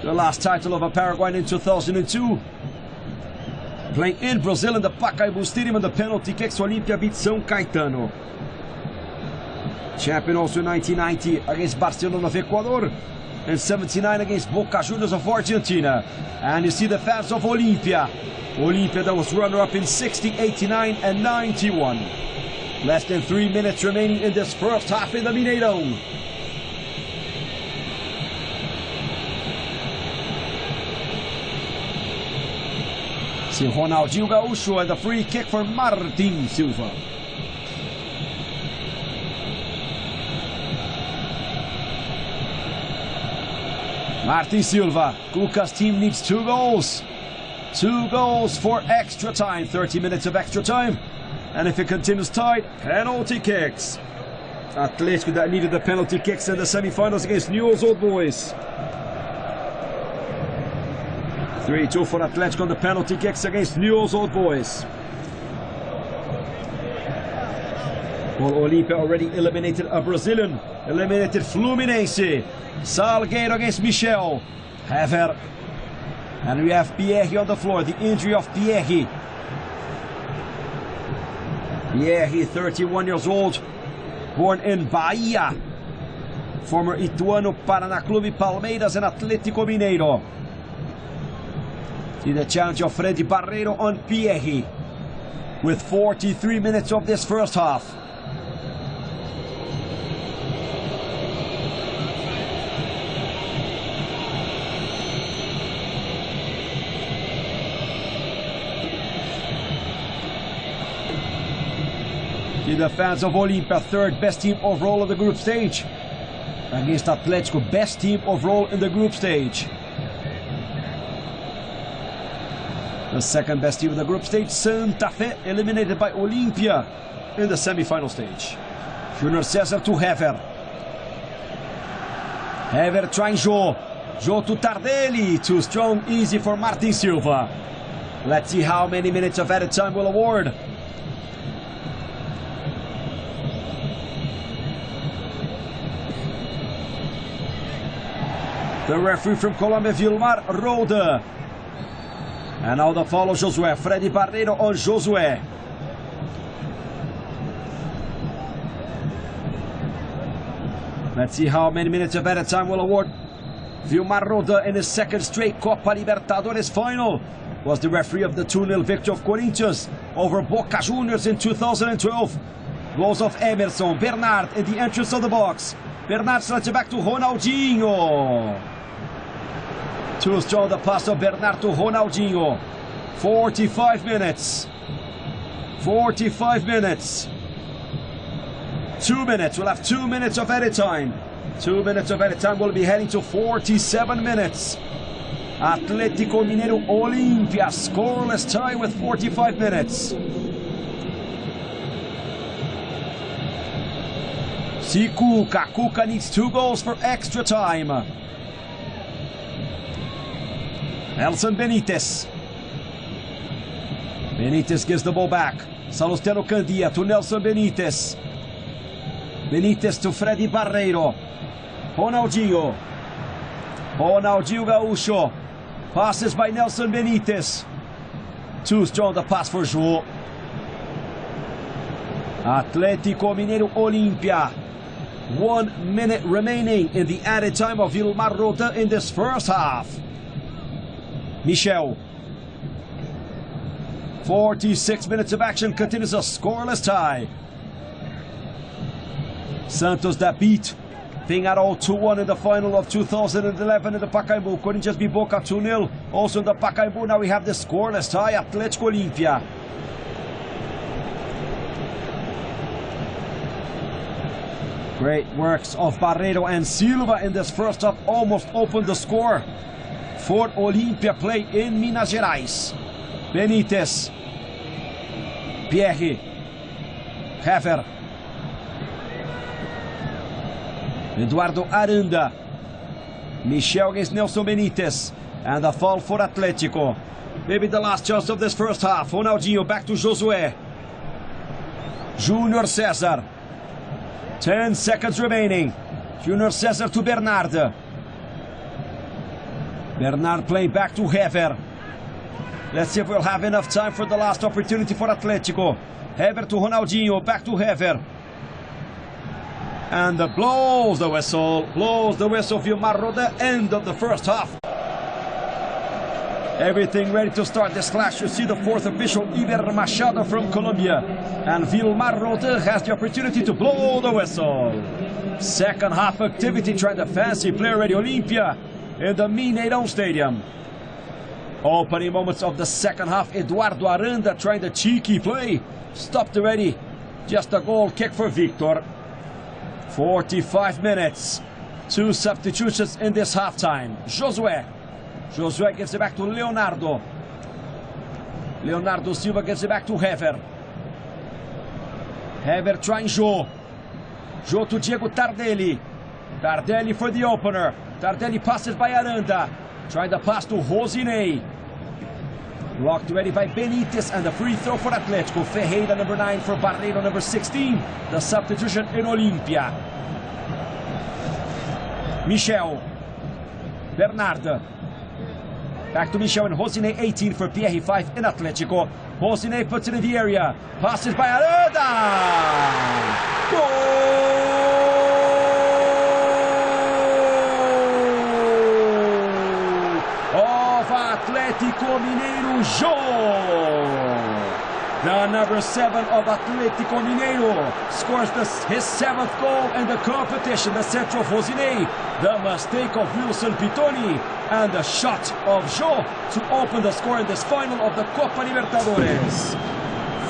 The last title of a Paraguayan in 2002. Playing in Brazil in the Pacaembu Stadium, and the penalty kicks, Olimpia beat São Caetano. Champion also in 1990 against Barcelona of Ecuador. And 79 against Boca Juniors of Argentina. And you see the fans of Olimpia. Olimpia that was runner-up in 60, 89 and 91. Less than 3 minutes remaining in this first half in the Mineirão. See Ronaldinho Gaúcho and the free kick for Martin Silva. Martin Silva. Cuca's team needs 2 goals. 2 goals for extra time. 30 minutes of extra time. And if it continues tight, penalty kicks. Atletico that needed the penalty kicks in the semi-finals against Newell's Old Boys. 3-2 for Atletico on the penalty kicks against Newell's Old Boys. Well, Olimpia already eliminated a Brazilian. Eliminated Fluminense. Salgueiro against Michel. Hever. And we have Pierre on the floor. The injury of Pierre. Pierre, 31 years old. Born in Bahia. Former Ituano, Paraná Clube, Palmeiras and Atlético Mineiro. See the challenge of Freddy Barreiro on Pierre. With 43 minutes of this first half. The fans of Olimpia, 3rd best team overall in the group stage. Against Atletico, best team overall in the group stage. The 2nd best team in the group stage, Santa Fe, eliminated by Olimpia in the semi-final stage. Junior César to Hever. Hever trying Jô. Jô to Tardelli. Too strong, easy for Martin Silva. Let's see how many minutes of added time will award. The referee from Colombia, Vilmar Roda. And now the follow Josué. Freddy Barreiro on Josué. Let's see how many minutes of added time will award Vilmar Roda in his second straight Copa Libertadores final. Was the referee of the 2-0 victory of Corinthians over Boca Juniors in 2012. Goals of Emerson, Bernard in the entrance of the box. Bernard sends it back to Ronaldinho. Too strong the pass of Bernard to Ronaldinho. 45 minutes. 45 minutes. 2 minutes. We'll have 2 minutes of added time. 2 minutes of added time. We'll be heading to 47 minutes. Atletico Mineiro Olimpia scoreless tie with 45 minutes. See Cuca. Cuca needs 2 goals for extra time. Nelson Benitez. Benitez gives the ball back. Salustiano Candia to Nelson Benitez. Benitez to Freddy Barreiro. Ronaldinho. Ronaldinho Gaúcho. Passes by Nelson Benitez. Too strong the pass for Jô. Atletico Mineiro Olimpia. 1 minute remaining in the added time of Vilmar Roda in this first half. Michel. 46 minutes of action continues a scoreless tie. Santos that beat Penharol 2-1 in the final of 2011 in the Pacaembu. Corinthians beat Boca 2-0. Also in the Pacaembu, now we have the scoreless tie, Atletico Olimpia. Great works of Barreiro and Silva in this first half almost opened the score for Olimpia play in Minas Gerais. Benitez. Pierre. Hever. Eduardo Aranda. Michel against Nelson Benitez. And a foul for Atletico. Maybe the last chance of this first half. Ronaldinho back to Josué. Júnior César. 10 seconds remaining. Júnior César to Bernard. Bernard playing back to Hever. Let's see if we'll have enough time for the last opportunity for Atletico. Hever to Ronaldinho. Back to Hever. And blows the whistle. Blows the whistle. Vilmar Roda, end of the first half. Everything ready to start this clash. You see the fourth official, Iber Machado from Colombia. And Vilmar Roda has the opportunity to blow the whistle. Second half activity, trying the fancy play ready Olimpia in the Mineirão Stadium. Opening moments of the second half, Eduardo Aranda trying the cheeky play. Stopped already. Just a goal kick for Victor. 45 minutes. 2 substitutions in this halftime. Josué. Josué gives it back to Leonardo. Leonardo Silva gives it back to Hever. Hever trying Jô. Jô to Diego Tardelli. Tardelli for the opener. Tardelli passes by Aranda. Trying the pass to Rosinei. Blocked ready by Benitez, and the free throw for Atletico. Ferreira number 9 for Barreiro number 16. The substitution in Olimpia. Michel. Bernard. Back to Michel and Rosinei 18 for Pierre 5 in Atletico. Rosinei puts it in the area. Passes by Aranda. Goal! Atletico Mineiro, Jô. The number 7 of Atletico Mineiro scores his 7th goal in the competition. The central of Rosinei, the mistake of Wilson Pitoni, and the shot of Jô to open the score in this final of the Copa Libertadores.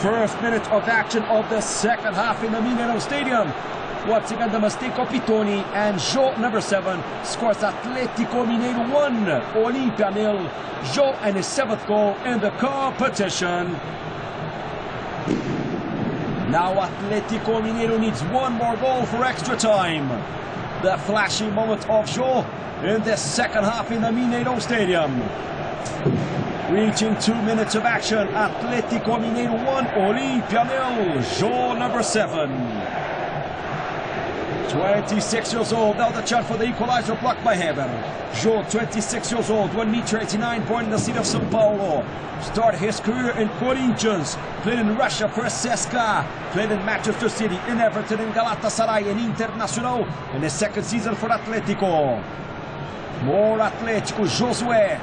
First minute of action of the second half in the Mineirão Stadium. Once again, the mistake of Pitoni, and Jô, number 7, scores Atletico Mineiro 1, Olimpia 0. Jô and his 7th goal in the competition. Now Atletico Mineiro needs 1 more goal for extra time. The flashing moment of Jô in the second half in the Mineirão Stadium. Reaching 2 minutes of action, Atletico Mineiro 1, Olimpia 0. Jô, number 7. 26 years old, now the chance for the equalizer, blocked by Heber. Joe, 26 years old, 1 meter 89, born in the city of Sao Paulo. Started his career in Corinthians, played in Russia for CSKA, played in Manchester City, in Everton, in Galatasaray, in Internacional, in his second season for Atletico. More Atletico, Josué.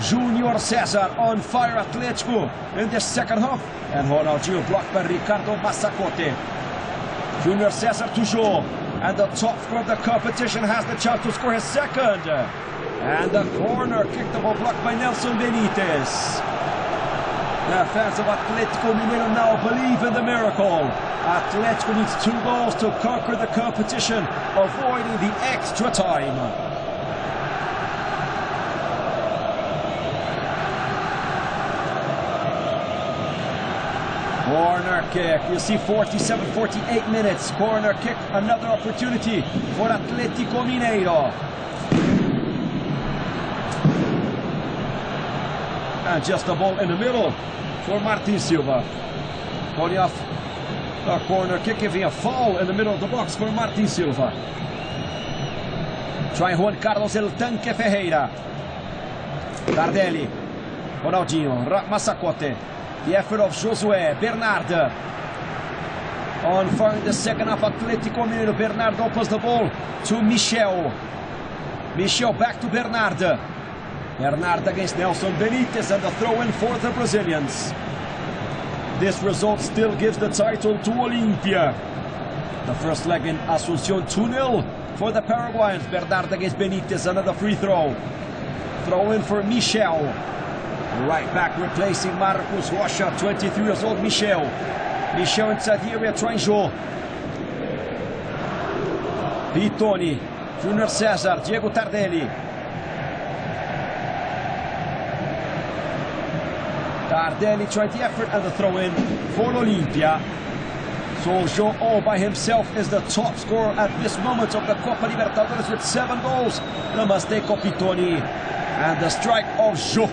Junior Cesar on fire, Atletico in the second half. And Ronaldinho blocked by Ricardo Massacote. Junior Cesar to Joe. And the top scorer of the competition has the chance to score his second. And the corner kick, the ball blocked by Nelson Benitez. The fans of Atletico Mineiro now believe in the miracle. Atletico needs 2 goals to conquer the competition, avoiding the extra time. Corner kick, you see 47, 48 minutes. Corner kick, another opportunity for Atletico Mineiro. And just a ball in the middle for Martin Silva. Calling off a corner kick, giving a foul in the middle of the box for Martin Silva. Try Juan Carlos El Tanque Ferreira. Tardelli. Ronaldinho, Massacote. The effort of Josué, Bernard. On fire in the second half, Atletico Mineiro. Bernard opens the ball to Michel. Michel back to Bernard. Bernard against Nelson Benitez, and the throw-in for the Brazilians. This result still gives the title to Olimpia. The first leg in Asunción, 2-0 for the Paraguayans. Bernard against Benitez, another free throw. Throw-in for Michel. Right back replacing Marcos Rocha, 23 years old, Michel. Michel inside the area, trying Joe. Pitoni, Junior Cesar, Diego Tardelli. Tardelli tried the effort and the throw-in for Olimpia. So Joe all by himself is the top scorer at this moment of the Copa Libertadores with 7 goals. The mistake of Pitoni and the strike of Joe.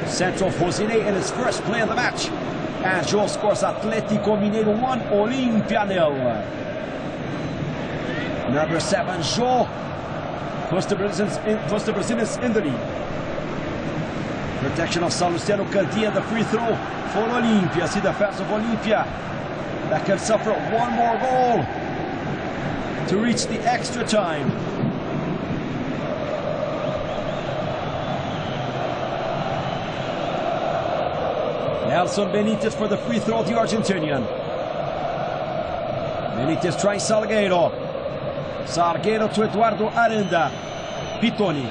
Central Fosine in his first play of the match. And Joe scores Atletico Mineiro 1, Olimpia 0. Number 7, Joe. Puts the Brazilians in the lead. Protection of Salustiano Candia, the free throw for Olimpia. See the fans of Olimpia that can suffer 1 more goal to reach the extra time. Nelson Benitez for the free throw, the Argentinian. Benitez trying Salgueiro. Salgueiro to Eduardo Aranda. Pitoni.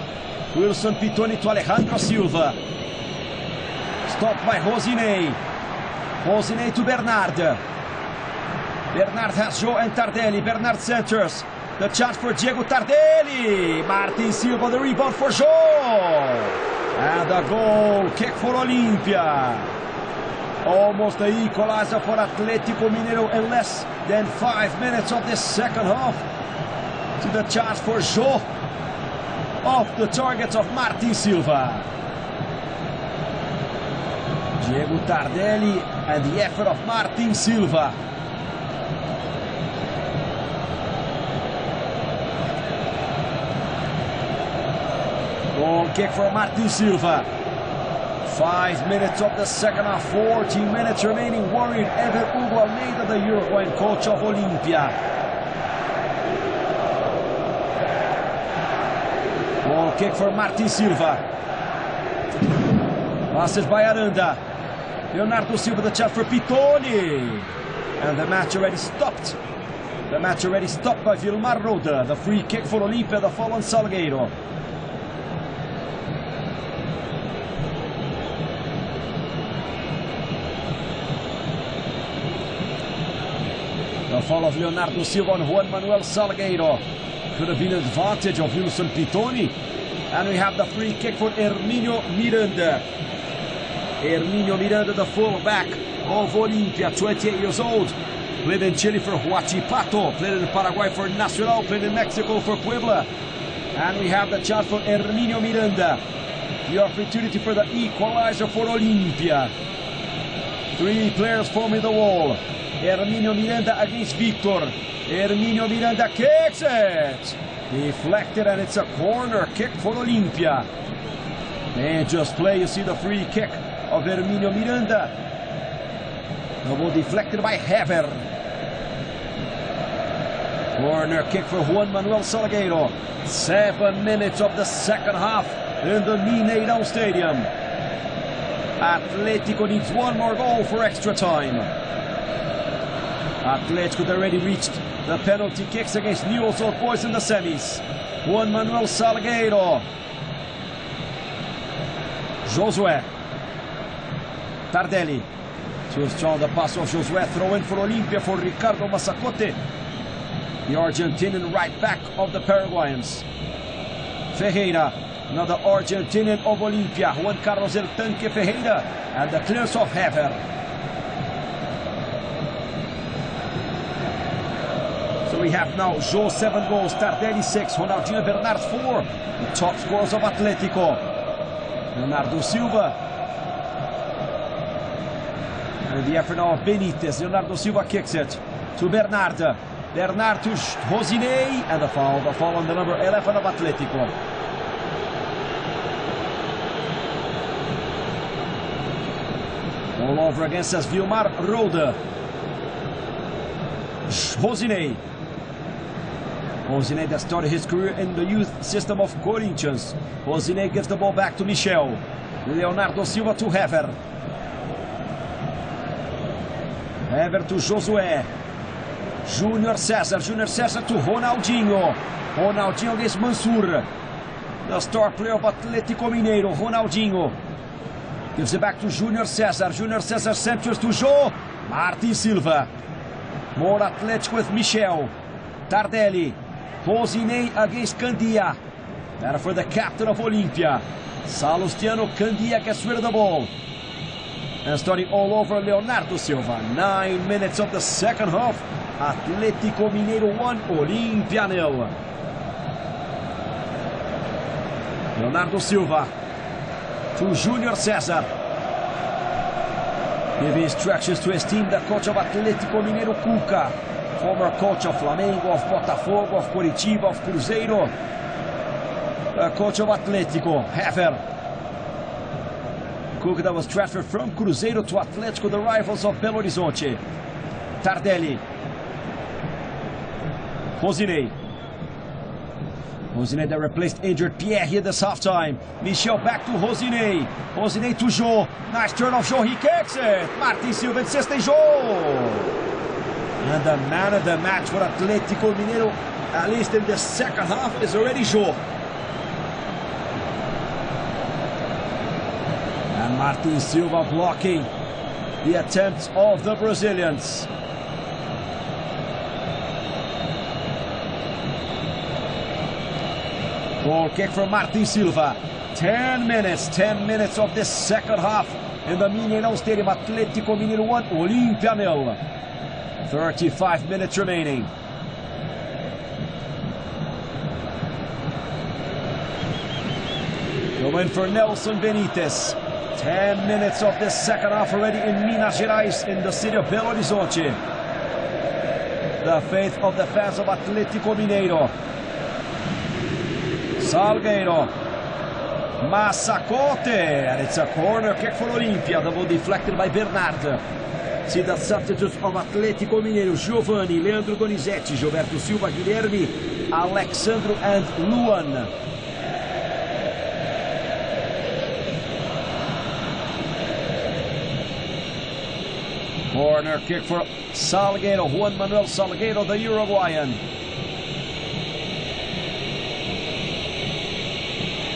Wilson Pitoni to Alejandro Silva. Stopped by Rosine. Rosine to Bernard. Bernard has Joe and Tardelli. Bernard centers. The chance for Diego Tardelli. Martin Silva, the rebound for Joe. And the goal kick for Olimpia. Almost the equalizer for Atletico Mineiro in less than 5 minutes of this second half. To the chance for Joe. Off the targets of Martin Silva. Diego Tardelli and the effort of Martin Silva. Goal kick for Martin Silva. 5 minutes of the second half, 14 minutes remaining. Worried Ever Hugo Almeida, the Uruguayan coach of Olimpia. Goal kick for Martin Silva. Passes by Aranda. Leonardo Silva, the chance for Pitoni. And the match already stopped. The match already stopped by Vilmar Roda. The free kick for Olimpia, the foul on Salgueiro. The foul of Leonardo Silva on Juan Manuel Salgueiro. Could have been an advantage of Wilson Pitoni. And we have the free kick for Herminio Miranda. Herminio Miranda, the fullback of Olimpia, 28 years old. Played in Chile for Huachipato. Played in Paraguay for Nacional. Played in Mexico for Puebla. And we have the chance for Herminio Miranda. The opportunity for the equalizer for Olimpia. 3 players forming the wall. Hermínio Miranda against Victor. Hermínio Miranda kicks it. Deflected, and it's a corner kick for Olimpia. And just play, you see the free kick of Hermínio Miranda. Double deflected by Hever. Corner kick for Juan Manuel Salgueiro. 7 minutes of the second half in the Mineirão Stadium. Atletico needs one more goal for extra time. Atletico had already reached the penalty kicks against Newell's Old Boys in the semis. Juan Manuel Salgueiro. Josué. Tardelli. Too strong the pass of Josué. Throw in for Olimpia for Ricardo Massacote. The Argentinian right back of the Paraguayans. Ferreira. Another Argentinian of Olimpia. Juan Carlos El Tanque Ferreira. And the clearance of Hever. So we have now Jô 7 goals, Tardelli 6, Ronaldinho Bernardes 4. The top scorers of Atletico. Leonardo Silva. And the effort now of Benítez. Leonardo Silva kicks it to Bernard. Bernard to Rosinei. And the foul on the number 11 of Atletico. All over against us, Vilmar Roda. Rosinei. Rosinei that started his career in the youth system of Corinthians. Rosinei gives the ball back to Michel. Leonardo Silva to Hever. Hever to Josué. Júnior César to Ronaldinho. Ronaldinho against Mansur. The star player of Atlético Mineiro, Ronaldinho. Gives it back to Júnior César. Júnior César centers to Jô. Martin Silva. More Atletico with Michel. Tardelli. Rosinei against Candia. That for the captain of Olimpia. Salustiano Candia gets rid of the ball. And starting all over, Leonardo Silva. 9 minutes of the second half. Atlético Mineiro 1, Olimpia 0. Leonardo Silva to Júnior César. Giving instructions to his team, the coach of Atlético Mineiro, Cuca. Former coach of Flamengo, of Botafogo, of Curitiba, of Cruzeiro. The coach of Atlético, Hever. Cuca that was transferred from Cruzeiro to Atlético, the rivals of Belo Horizonte. Tardelli. Rosinei. Rosinei that replaced injured Pierre here this halftime. Michel back to Rosinei. Rosinei to Jô. Nice turn of Jô. He kicks it. Martin Silva insists in Jô. And the man of the match for Atlético Mineiro, at least in the second half, is already Jô. And Martin Silva blocking the attempts of the Brazilians. Goal kick from Martin Silva. 10 minutes of this second half in the Mineirão Stadium. Atlético Mineiro 1, Olimpia 0. 35 minutes remaining. Go in for Nelson Benítez. 10 minutes of this second half already in Minas Gerais, in the city of Belo Horizonte. The faith of the fans of Atlético Mineiro. Salgueiro. Massacote. And it's a corner kick for Olimpia. The ball deflected by Bernard. See the substitutes of Atlético Mineiro: Giovanni, Leandro Donizete, Gilberto Silva, Guilherme, Alexandro, and Luan. Corner kick for Salgueiro, Juan Manuel Salgueiro, the Uruguayan.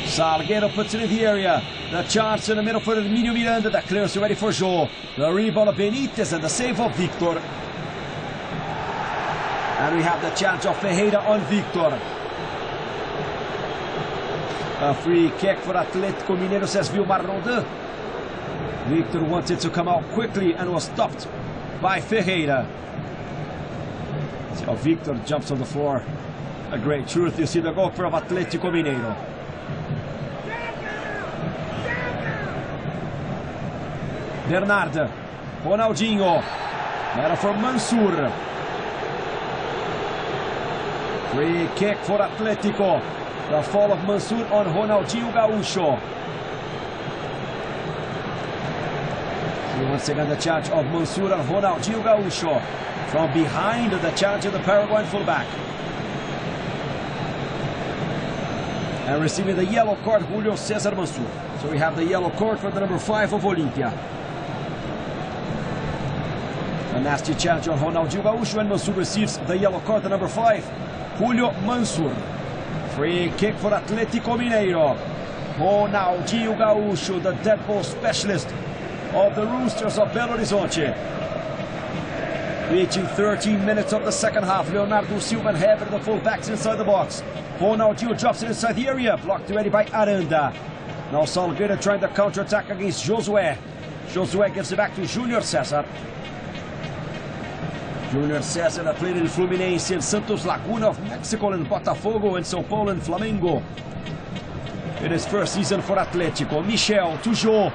Salgueiro puts it in the area. The chance in the middle for Hermínio Miranda. The clearance ready for Jô. The rebound of Benítez and the save of Victor. And we have the chance of Ferreira on Victor. A free kick for Atlético Mineiro, says Vilmar Roda. Victor wanted to come out quickly and was stopped by Ferreira. See how Victor jumps on the floor. A great truth. You see the goalkeeper of Atlético Mineiro. Bernard. Ronaldinho. Era for Mansur. Free kick for Atletico. The fall of Mansur on Ronaldinho Gaúcho. See once again the challenge of Mansur on Ronaldinho Gaúcho. From behind the challenge of the Paraguayan fullback. And receiving the yellow card, Julio César Mansur. So we have the yellow card for the number 5 of Olimpia. A nasty challenge on Ronaldinho Gaúcho, and Mansur receives the yellow card, the number 5, Julio Mansur. Free kick for Atletico Mineiro. Ronaldinho Gaúcho, the dead ball specialist of the Roosters of Belo Horizonte. Reaching 13 minutes of the second half. Leonardo Silva and Hever, the fullbacks inside the box. Ronaldinho drops it inside the area. Blocked already by Aranda. Now Salgueiro trying to counter-attack against Josué. Josué gives it back to Junior César. Junior César that played in Fluminense, in Santos Laguna of Mexico, and Botafogo, and São Paulo and Flamengo. In his first season for Atletico. Michel to Jô.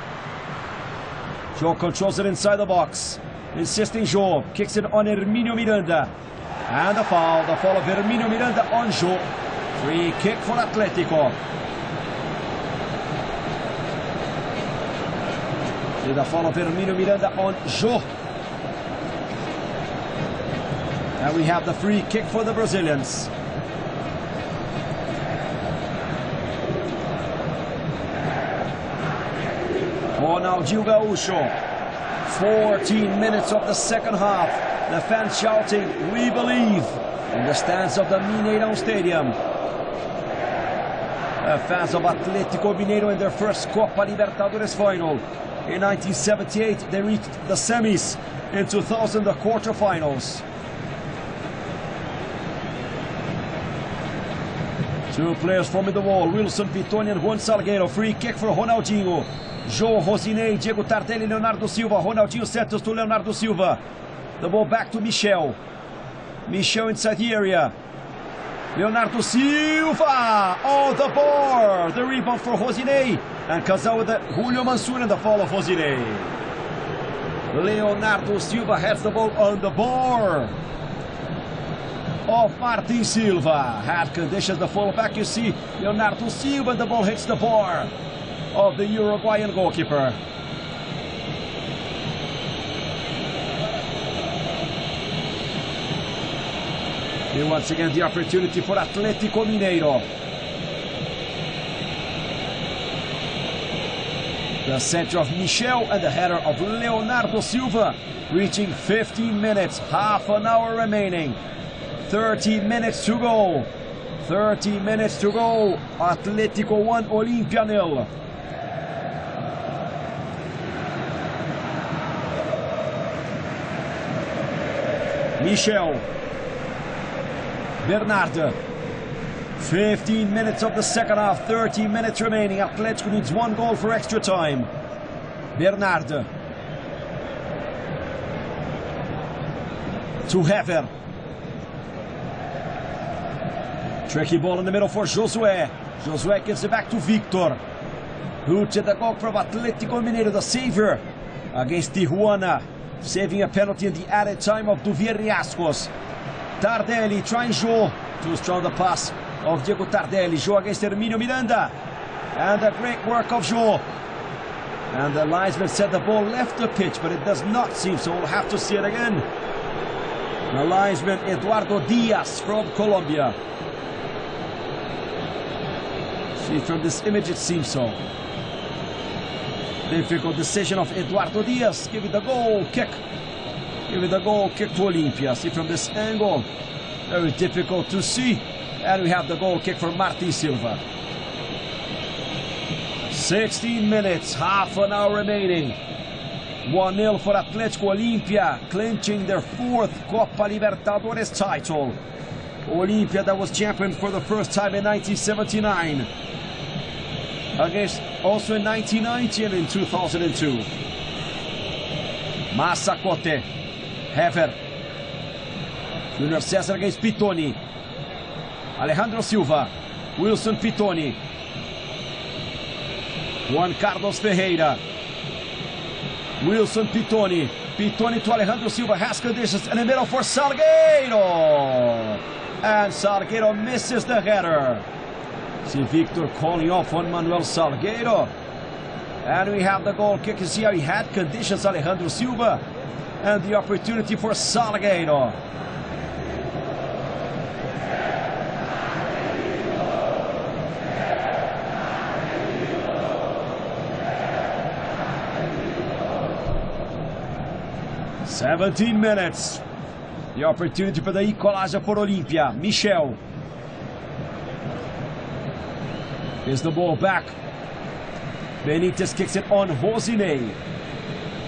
Jô controls it inside the box. Insisting Jô. Kicks it on Hermínio Miranda. And the foul of Hermínio Miranda on Jô. Free kick for Atletico. See the foul of Hermínio Miranda on Jô. And we have the free kick for the Brazilians. Ronaldinho Gaúcho. 14 minutes of the second half. The fans shouting, "We believe," in the stands of the Mineirão Stadium. The fans of Atletico Mineiro in their first Copa Libertadores final. In 1978, they reached the semis. In 2000, the quarterfinals. Two players forming the wall, Wilson Pitoni and Juan Salgueiro. Free kick for Ronaldinho. Jô, Rosinei, Diego Tardelli, Leonardo Silva. Ronaldinho Santos to Leonardo Silva. The ball back to Michel. Michel inside the area. Leonardo Silva! Oh, the bar! The rebound for Rosinei. And Casal with the Julio Mansur and the fall of Rosinei. Leonardo Silva has the ball on the bar of Martin Silva. Had conditions the fullback. You see Leonardo Silva, and the ball hits the bar of the Uruguayan goalkeeper. And once again the opportunity for Atletico Mineiro. The center of Michel and the header of Leonardo Silva. Reaching 15 minutes, half an hour remaining. 30 minutes to go. 30 minutes to go. Atletico 1, Olimpia 0. Michel. Bernard. 15 minutes of the second half, 30 minutes remaining. Atletico needs 1 goal for extra time. Bernard. To Hever. Tricky ball in the middle for Josué. Josué gives it back to Victor. Who did the goal from Atletico Mineiro, the savior against Tijuana. Saving a penalty in the added time of Duvier Riascos. Tardelli trying Jô. Too strong the pass of Diego Tardelli. Jô against Hermínio Miranda. And a great work of Jô. And the linesman said the ball left the pitch, but it does not seem so. We'll have to see it again. The linesman Eduardo Diaz from Colombia. See, from this image it seems so. Difficult decision of Eduardo Diaz. Give it the goal kick. Give it the goal kick to Olimpia. See from this angle. Very difficult to see. And we have the goal kick for Martin Silva. 16 minutes, half an hour remaining. 1-0 for Atletico. Olimpia clinching their 4th Copa Libertadores title. Olimpia that was champion for the first time in 1979. Against also in 1990 and in 2002. Massacote. Hever. Junior César against Pitoni. Alejandro Silva. Wilson Pitoni. Juan Carlos Ferreira. Wilson Pitoni. Pitoni to Alejandro Silva, has conditions in the middle for Salgueiro. And Salgueiro misses the header. See Victor calling off Juan Manuel Salgueiro. And we have the goal kick. You see how he had conditions, Alejandro Silva. And the opportunity for Salgueiro. "17 minutes. The opportunity for the equalizer for Olimpia. Michel. Here's the ball back. Benitez kicks it on Rosinei.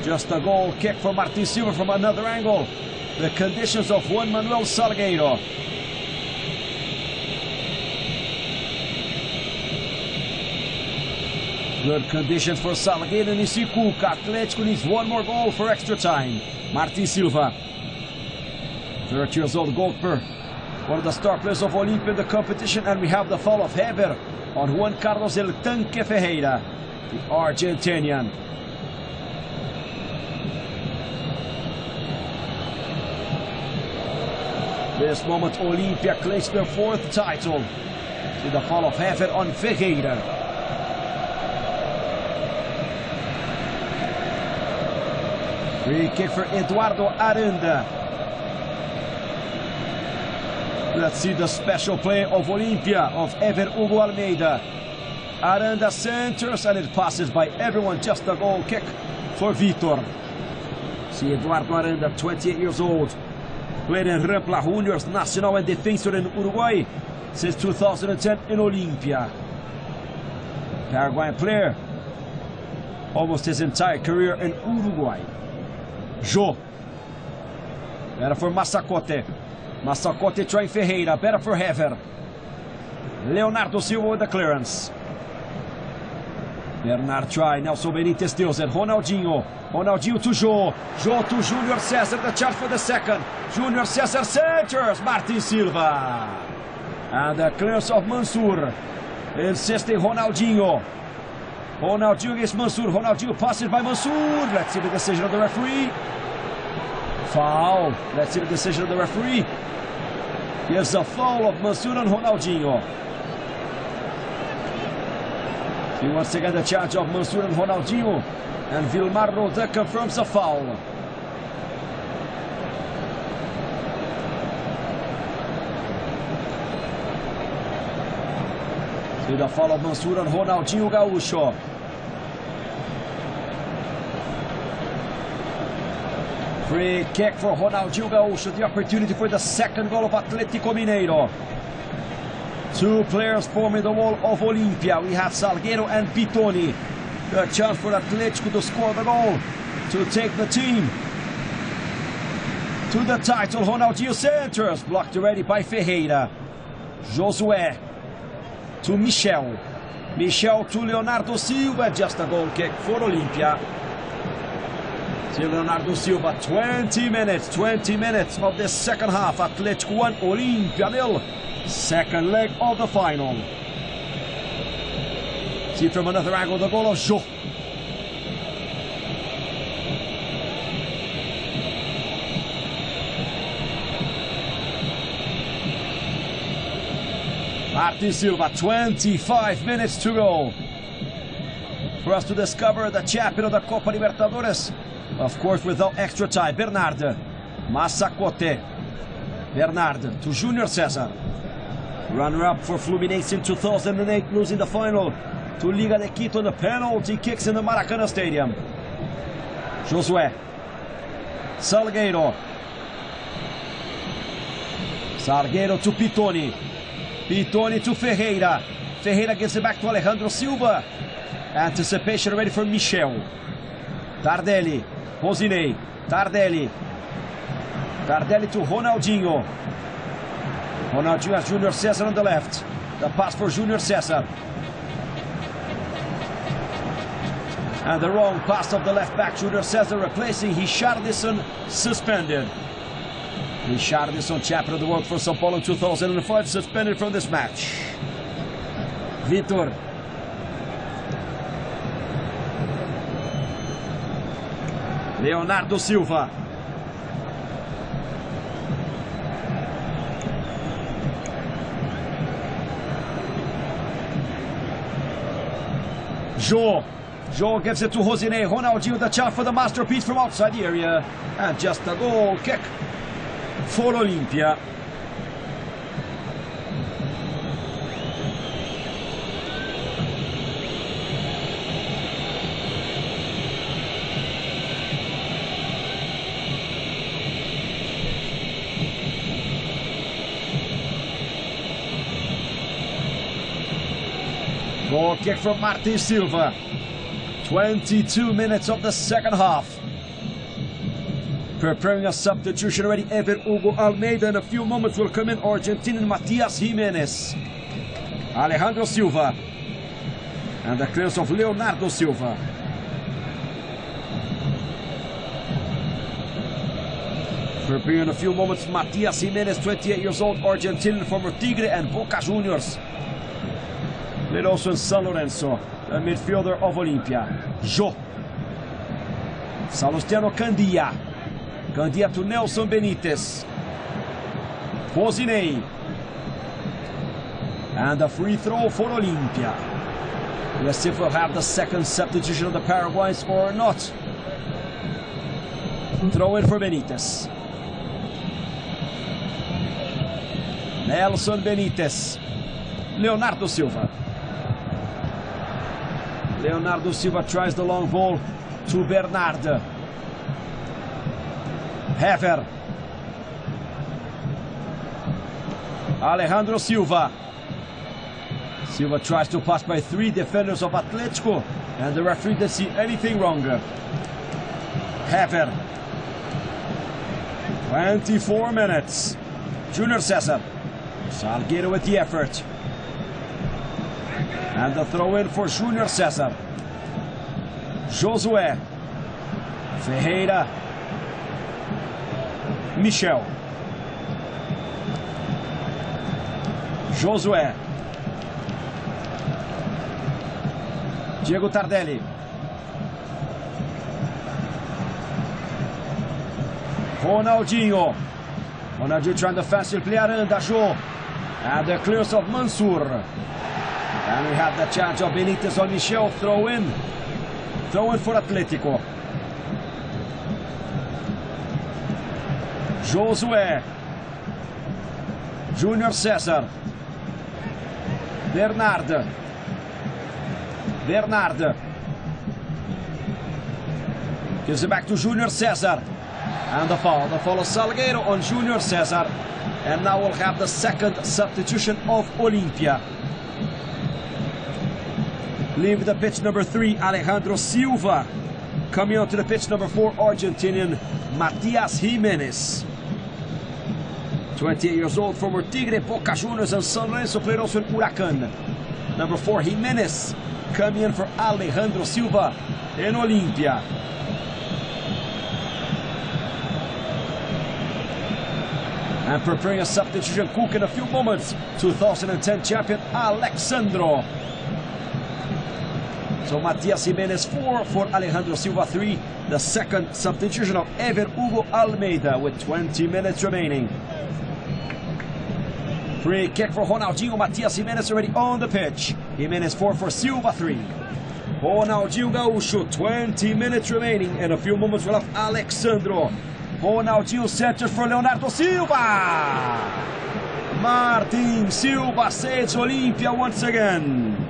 Just a goal kick for Martin Silva from another angle. The conditions of Juan Manuel Salgueiro. Good conditions for Salgueiro and Cuca. Atletico needs one more goal for extra time. Martin Silva, 30 years old goalkeeper, one of the star players of Olimpia in the competition, and we have the foul of Heber on Juan Carlos El Tanque Ferreira, the Argentinian. This moment Olimpia claims their 4th title. See the foul of Heber on Ferreira. Free kick for Eduardo Aranda. Let's see the special play of Olimpia, of Ever Hugo Almeida. Aranda centers and it passes by everyone. Just a goal kick for Vitor. See Eduardo Aranda, 28 years old. Played in Rampla Juniors, Nacional and Defensor in Uruguay since 2010 in Olimpia. Paraguayan player. Almost his entire career in Uruguay. Jô. Better for Massacote. Massacote trying Ferreira. Better for Hever. Leonardo Silva with the clearance. Bernard try. Nelson Benitez steals it. Ronaldinho. Ronaldinho to Jô. Jô to Júnior César. The chance for the second. Júnior César centers. Martin Silva. And the clearance of Mansur. Insisting Ronaldinho. Ronaldinho against Mansur. Ronaldinho passes by Mansur. Let's see the decision of the referee. Foul. Let's see the decision of the referee. Here's a foul of Mansur and Ronaldinho. See once again the charge of Mansur and Ronaldinho. And Vilmar Rodan confirms a foul. See the foul of Mansur and Ronaldinho Gaúcho. Free kick for Ronaldinho Gaúcho. The opportunity for the second goal of Atletico Mineiro. Two players forming the wall of Olimpia. We have Salgueiro and Pitoni. The chance for Atletico to score the goal, to take the team to the title. Ronaldinho centers. Blocked already by Ferreira. Josué to Michel. Michel to Leonardo Silva. Just a goal kick for Olimpia. See Leonardo Silva. 20 minutes of the second half. Atletico 1, Olimpia 0. Second leg of the final. See from another angle the goal of Jô. Martin Silva, 25 minutes to go for us to discover the champion of the Copa Libertadores. Of course, without extra time. Bernard, Massacote. Bernard to Júnior César. Runner-up for Fluminense in 2008, losing the final to Liga de Quito. The penalty kicks in the Maracanã Stadium. Josué. Salgueiro. Salgueiro to Pitoni. Pitoni to Ferreira. Ferreira gives it back to Alejandro Silva. Anticipation ready for Michel. Tardelli. Rosinei. Tardelli. Tardelli to Ronaldinho. Ronaldinho has Júnior César on the left. The pass for Júnior César. And the wrong pass of the left back. Júnior César replacing Richarlison, suspended. Richarlison, champion of the world for São Paulo in 2005, suspended from this match. Vitor. Leonardo Silva. Joe gives it to Josine. Ronaldinho the chance for the masterpiece from outside the area. And just a goal kick for Olimpia. Goal kick from Martin Silva. 22 minutes of the second half. Preparing a substitution already, Ever Hugo Almeida. In a few moments will come in Argentinian Matias Jimenez. Alejandro Silva. And the clearance of Leonardo Silva. Preparing in a few moments, Matias Jimenez, 28 years old, Argentinian, former Tigre and Boca Juniors. Played also in San Lorenzo, the midfielder of Olimpia. Jô. Salustiano Candia. Candia to Nelson Benitez. Pozinei. And a free throw for Olimpia. Let's see if we'll have the second substitution of the Paraguayans or not. Throw in for Benitez. Nelson Benitez. Leonardo Silva. Leonardo Silva tries the long ball to Bernard. Hever. Alejandro Silva. Silva tries to pass by three defenders of Atletico, and the referee didn't see anything wrong. Hever. 24 minutes. Junior Cesar. Salgueiro with the effort. And the throw in for Junior Cesar. Josué. Ferreira. Michel. Josué. Diego Tardelli. Ronaldinho. Ronaldinho trying to fast play Aranda. Jô. And the clearance of Mansour. And we have the challenge of Benitez on Michel. Throw in for Atletico. Josué. Junior Cesar. Bernard. Gives it back to Junior Cesar. And the foul of Salgueiro on Junior Cesar. And now we'll have the second substitution of Olimpia. Leave the pitch number 3, Alejandro Silva. Coming onto the pitch number 4, Argentinian Matias Jimenez. 28 years old, former Tigre, Boca Juniors and San Lorenzo, played also in Huracan. Number 4, Jimenez, coming in for Alejandro Silva in Olimpia. And preparing a substitution, Cook in a few moments, 2010 champion Alexandro. So Matias Jimenez 4 for Alejandro Silva 3. The second substitution of Ever Hugo Almeida with 20 minutes remaining. Free kick for Ronaldinho. Matias Jimenez already on the pitch. Jimenez 4 for Silva 3. Ronaldinho Gaúcho, 20 minutes remaining. In a few moments we'll have Alexandro. Ronaldinho centers for Leonardo Silva. Martin Silva saves Olimpia once again.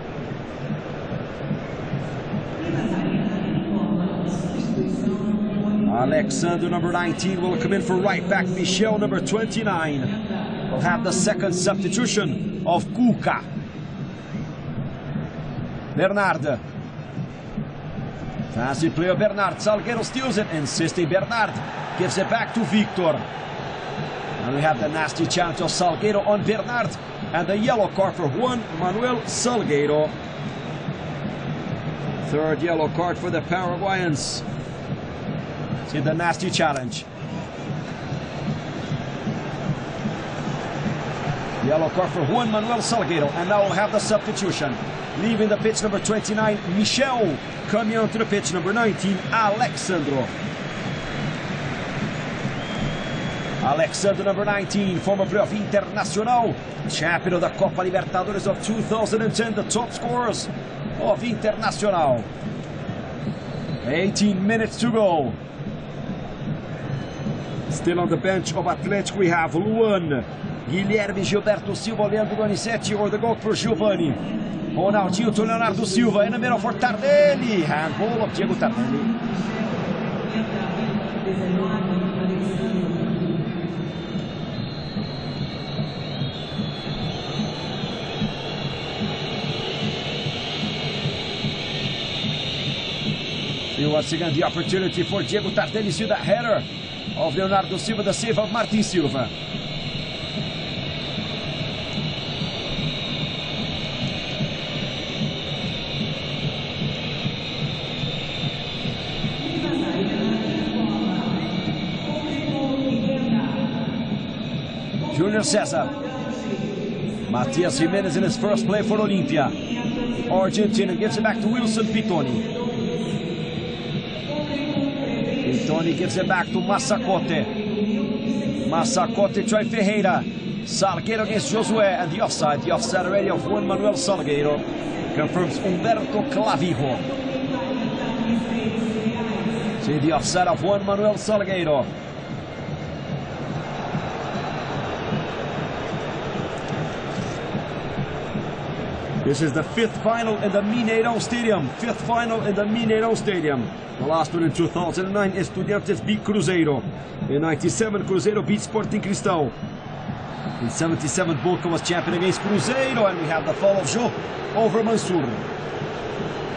Alexandro, number 19, will come in for right back. Michel, number 29, will have the second substitution of Cuca. Bernard. Fancy player Bernard. Salgueiro steals it, insisting Bernard. Gives it back to Victor. And we have the nasty challenge of Salgueiro on Bernard. And the yellow card for Juan Manuel Salgueiro. Third yellow card for the Paraguayans. See the nasty challenge. Yellow card for Juan Manuel Salgueiro. And now we'll have the substitution. Leaving the pitch, number 29, Michel. Coming onto the pitch, number 19, Alexandro. Alexander, number 19, former player of Internacional, champion of the Copa Libertadores of 2010, the top scorers of Internacional. 18 minutes to go. Still on the bench of Atletico, we have Luan, Guilherme, Gilberto Silva, Leandro Donizetti, or the goal for Giovani. Ronaldinho to Leonardo Silva, in the middle for Tardelli. Handball of Diego Tardelli. Once again, the opportunity for Diego Tardelli. See the header of Leonardo Silva, the save of Martin Silva. Junior Cesar. Matias Jimenez in his first play for Olimpia. Argentina gives it back to Wilson Pitoni. Pitoni gives it back to Massacote. Massacote try Ferreira. Salgueiro against Josué, and the offside already of Juan Manuel Salgueiro. Confirms Humberto Clavijo. See the offside of Juan Manuel Salgueiro. This is the fifth final in the Mineirão Stadium. Fifth final in the Mineirão Stadium. The last one in 2009, Estudiantes beat Cruzeiro. In 97, Cruzeiro beat Sporting Cristal. In 77, Boca was champion against Cruzeiro, and we have the fall of Jô over Mansur.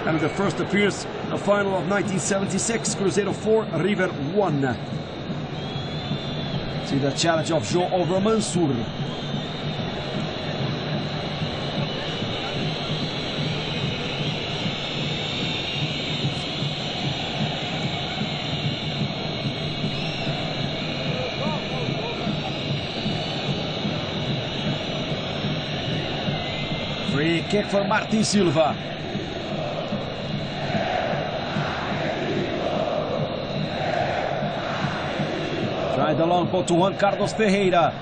And the first appearance, the final of 1976, Cruzeiro 4, River 1. See the challenge of Jô over Mansur. Free kick for Martin Silva. Tried the long ball to Juan Carlos Ferreira.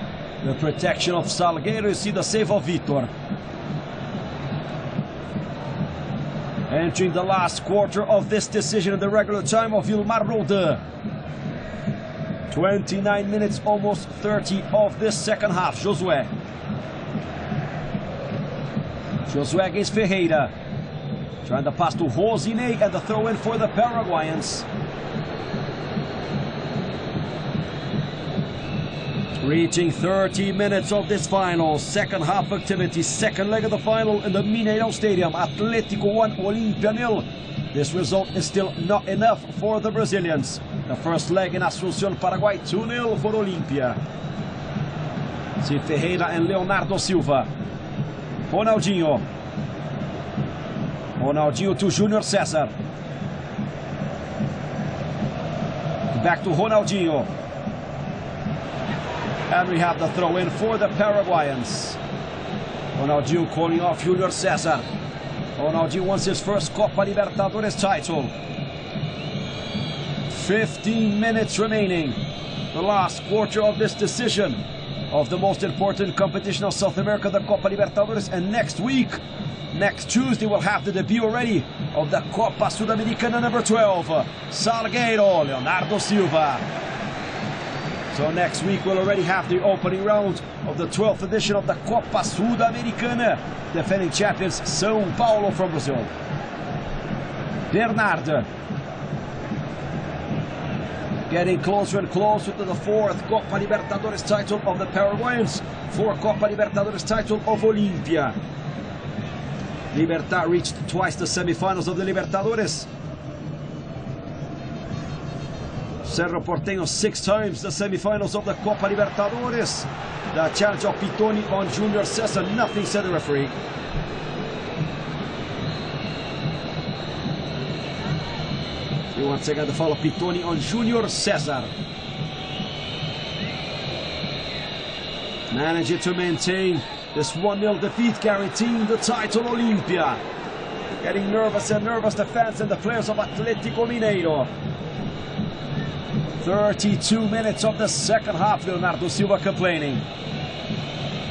The protection of Salgueiro. You see the save of Vitor. Entering the last quarter of this decision in the regular time of Vilmar Roldan. 29 minutes, almost 30 of this second half. Josué. Josué against Ferreira. Trying the pass to Rosinei, and the throw in for the Paraguayans. Reaching 30 minutes of this final. Second half activity. Second leg of the final in the Mineirão Stadium. Atletico 1, Olimpia 0. This result is still not enough for the Brazilians. The first leg in Asunción, Paraguay, 2-0 for Olimpia. See Ferreira and Leonardo Silva. Ronaldinho. Ronaldinho to Junior Cesar. Back to Ronaldinho. And we have the throw in for the Paraguayans. Ronaldinho calling off Junior Cesar. Ronaldinho wants his first Copa Libertadores title. 15 minutes remaining. The last quarter of this decision of the most important competition of South America, the Copa Libertadores. And next week, next Tuesday, we'll have the debut already of the Copa Sudamericana number 12. Salgueiro, Leonardo Silva. So next week we'll already have the opening round of the 12th edition of the Copa Sudamericana. Defending champions São Paulo from Brazil. Bernard. Getting closer and closer to the fourth Copa Libertadores title of the Paraguayans. Fourth Copa Libertadores title of Olimpia. Libertad reached twice the semifinals of the Libertadores. Cerro Porteño 6 times the semifinals of the Copa Libertadores. The challenge of Pitoni on Junior Cesar. Nothing, said the referee. Once again, the foul of Pitoni on Junior Cesar. Managed to maintain this 1-0 defeat, guaranteeing the title. Olimpia getting nervous, and nervous the fans and the players of Atletico Mineiro. 32 minutes of the second half. Leonardo Silva complaining.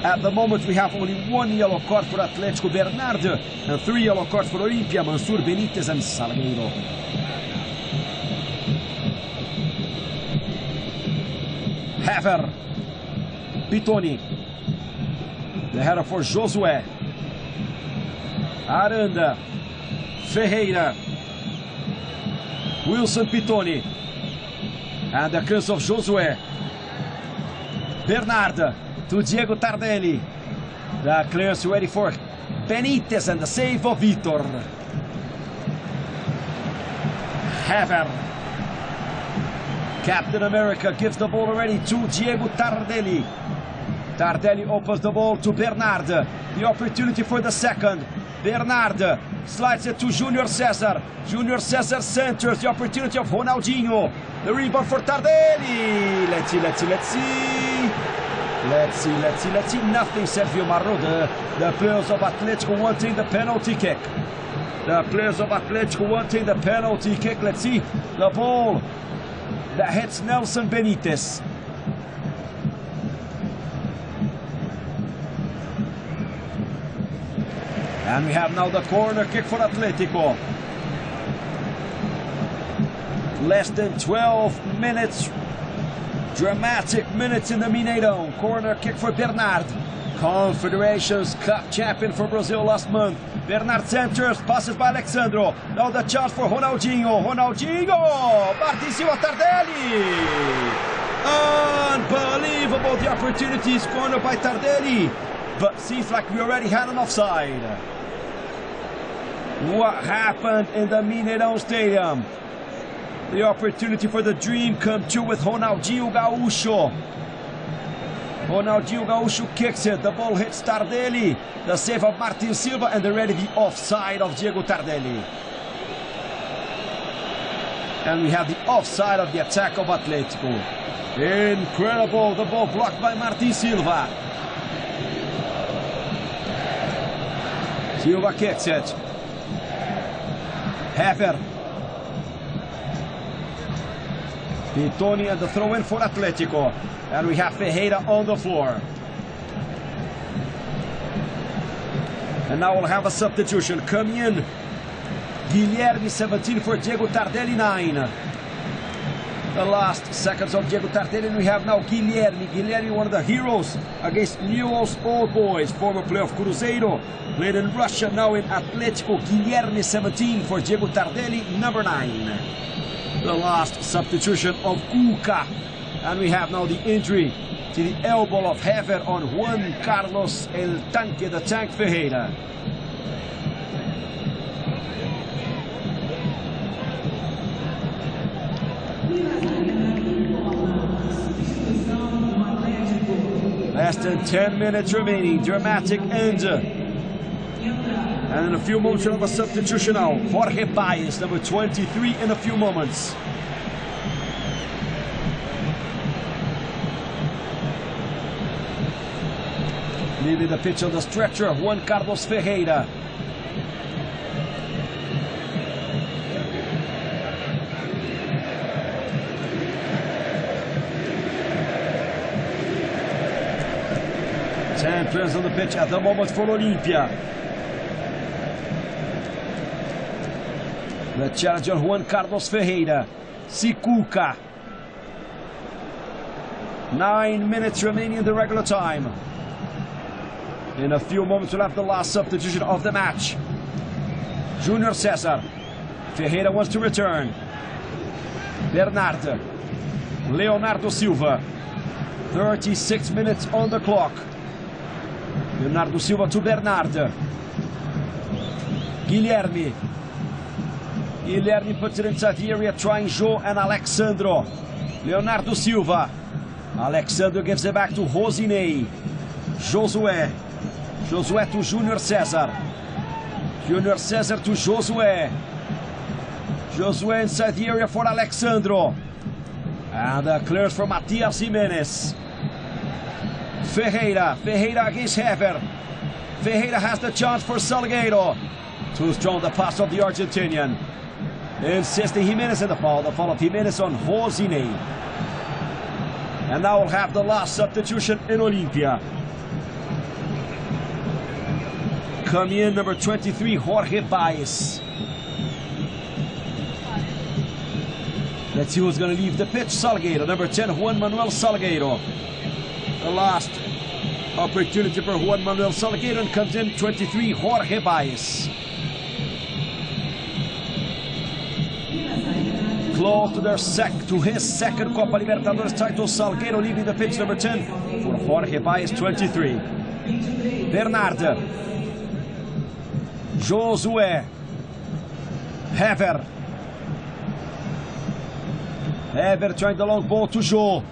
At the moment we have only one yellow card for Atletico, Bernardo, and 3 yellow cards for Olimpia, Mansur, Benitez and Salgueiro. Hever. Pitoni. The header for Josué. Aranda. Ferreira. Wilson Pitoni. And the clearance of Josué. Bernardo to Diego Tardelli. The clearance ready for Benitez and the save of Vitor. Hever. Captain America gives the ball already to Diego Tardelli. Tardelli opens the ball to Bernardo. The opportunity for the second. Bernardo slides it to Junior Cesar. Junior Cesar centers. The opportunity of Ronaldinho. The rebound for Tardelli. Let's see. Nothing, Sergio Marroda. The players of Atletico wanting the penalty kick. Let's see the ball that hits Nelson Benitez. And we have now the corner kick for Atletico. Less than 12 minutes. Dramatic minutes in the Mineirão. Corner kick for Bernard. Confederations Cup champion for Brazil last month. Bernard centers, passes by Alexandro. Now the chance for Ronaldinho. Martin Silva, Tardelli. Unbelievable, the opportunities. Corner by Tardelli. But seems like we already had an offside. What happened in the Mineirão Stadium? The opportunity for the dream come true with Ronaldinho Gaúcho. Ronaldinho Gaúcho kicks it. The ball hits Tardelli. The save of Martin Silva and already the offside of Diego Tardelli. And we have the offside of the attack of Atletico. Incredible. The ball blocked by Martin Silva. Silva kicks it. Hever. Pitoni and the throw-in for Atletico. And we have Ferreira on the floor. And now we'll have a substitution. Coming in, Guilherme, 17 for Diego Tardelli, 9. The last seconds of Diego Tardelli, and we have now Guilherme. Guilherme, one of the heroes against Newell's Old Boys. Former player of Cruzeiro. Played in Russia, now in Atletico. Guilherme, 17 for Diego Tardelli, number 9. The last substitution of Cuca. And we have now the injury to the elbow of Hever on Juan Carlos El Tanque, the Tank Ferreira. Less than 10 minutes remaining. Dramatic end. And in a few moments we'll have a substitution now. Jorge Paes, number 23, in a few moments. Leaving the pitch on the stretcher, Juan Carlos Ferreira. Ten players on the pitch at the moment for Olimpia. The challenger, Juan Carlos Ferreira. Cuca. 9 minutes remaining in the regular time. In a few moments we'll have the last substitution of the match. Junior Cesar. Ferreira wants to return. Bernardo. Leonardo Silva. 36 minutes on the clock. Leonardo Silva to Bernardo. Guilherme. Guilherme puts it inside the area, trying Joe and Alexandro. Leonardo Silva. Alexandro gives it back to Rosinei. Josué. Josué to Junior Cesar. Junior Cesar to Josué. Josué inside the area for Alexandro. And the clears for Matias Jimenez. Ferreira. Ferreira against Hever. Ferreira has the chance for Salgueiro. Too strong the pass of the Argentinian. Insisting Jimenez in the foul of Jimenez on Rosine. And now we'll have the last substitution in Olimpia. Coming in, number 23, Jorge Baez. Let's see who's going to leave the pitch. Salgueiro, number 10, Juan Manuel Salgueiro. The last opportunity for Juan Manuel Salgueiro, and comes in 23, Jorge Baez. Close to his second Copa Libertadores title, Salgueiro leaving the pitch, number 10, for Jorge Baez, 23. Bernardo. Josué. Hever trying the long ball to Jô.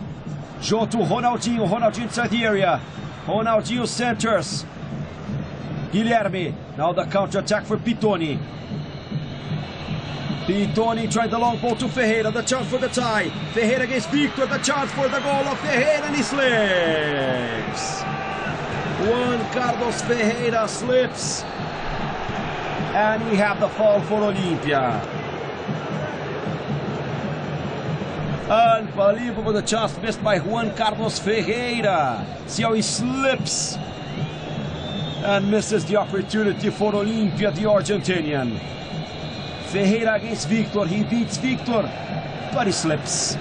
Jô to Ronaldinho. Ronaldinho inside the area. Ronaldinho centers. Guilherme. Now the counter-attack for Pitoni. Pitoni trying the long ball to Ferreira. The chance for the tie. Ferreira against Victor. The chance for the goal of Ferreira, and he slips. Juan Carlos Ferreira slips. And we have the foul for Olimpia. Unbelievable, the chance missed by Juan Carlos Ferreira. See how he slips and misses the opportunity for Olimpia, the Argentinian. Ferreira against Victor. He beats Victor, but he slips.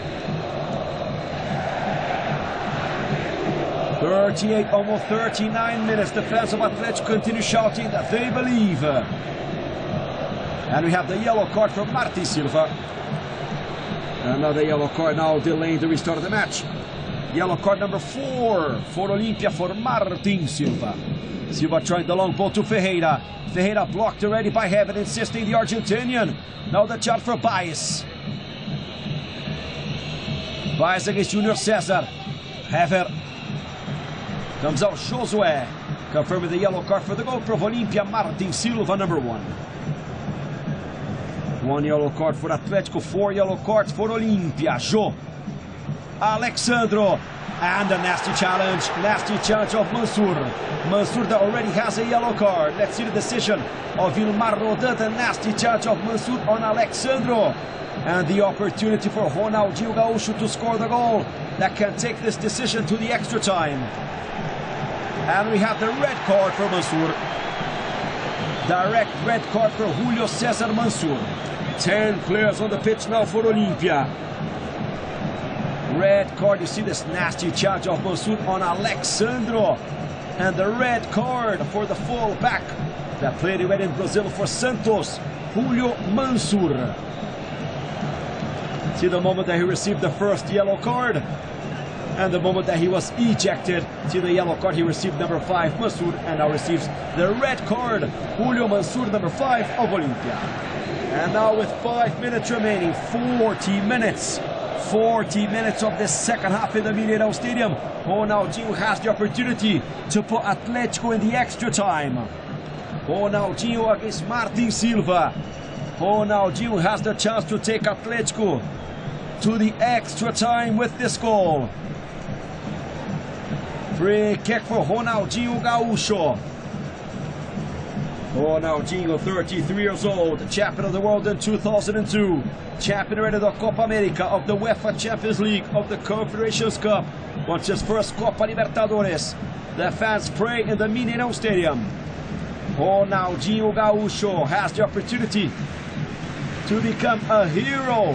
38, almost 39 minutes. The fans of Atletico continue shouting that they believe. And we have the yellow card for Martin Silva. Another yellow card now delaying the restart of the match. Yellow card number 4 for Olimpia for Martin Silva. Silva trying the long ball to Ferreira. Ferreira blocked already by Hever, insisting the Argentinian. Now the chance for Baez. Baez against Junior Cesar. Hever. Comes out Josué. Confirming the yellow card for the goal of Olimpia, Martin Silva, number 1. 1 yellow card for Atletico, 4 yellow cards for Olimpia. Jô. Alexandro. And a nasty challenge of Mansur. Mansur that already has a yellow card. Let's see the decision of Vilmar Rodan. The nasty challenge of Mansur on Alexandro. And the opportunity for Ronaldinho Gaúcho to score the goal that can take this decision to the extra time. And we have the red card for Mansur. Direct red card for Julio Cesar Mansur. 10 players on the pitch now for Olimpia. Red card, you see this nasty charge of Mansur on Alexandro. And the red card for the full-back that played already in Brazil for Santos, Julio Mansur. See the moment that he received the first yellow card, and the moment that he was ejected. See the yellow card he received, number 5, Mansur, and now receives the red card, Julio Mansur, number 5 of Olimpia. And now with 5 minutes remaining, 40 minutes of this second half in the Mineirão Stadium, Ronaldinho has the opportunity to put Atletico in the extra time. Ronaldinho against Martin Silva. Ronaldinho has the chance to take Atletico to the extra time with this goal. Free kick for Ronaldinho Gaúcho. Ronaldinho, 33 years old, champion of the world in 2002, champion already of the Copa America, of the UEFA Champions League, of the Confederations Cup, wants his first Copa Libertadores. The fans pray in the Mineirão Stadium. Ronaldinho Gaúcho has the opportunity to become a hero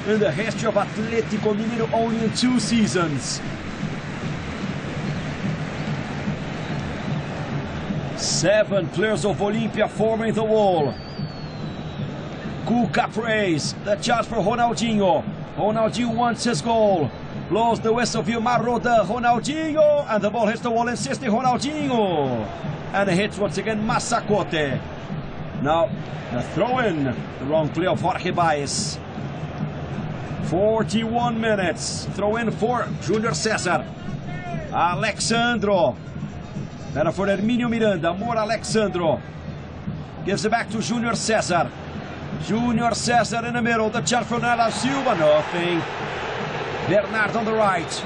in the history of Atletico Mineiro, only in 2 seasons. 7 players of Olimpia forming the wall. Cuca prays. The chance for Ronaldinho. Ronaldinho wants his goal. Blows the whistle, Vilmar Rodan. Ronaldinho. And the ball hits the wall, insisting Ronaldinho. And it hits once again Massacote. Now, the throw-in. The wrong play of Jorge Baez. 41 minutes. Throw-in for Junior Cesar. Alexandro. Better for Hermínio Miranda. More Alexandro. Gives it back to Junior Cesar. Junior Cesar in the middle. The chance for Nala Silva. Nothing. Bernard on the right.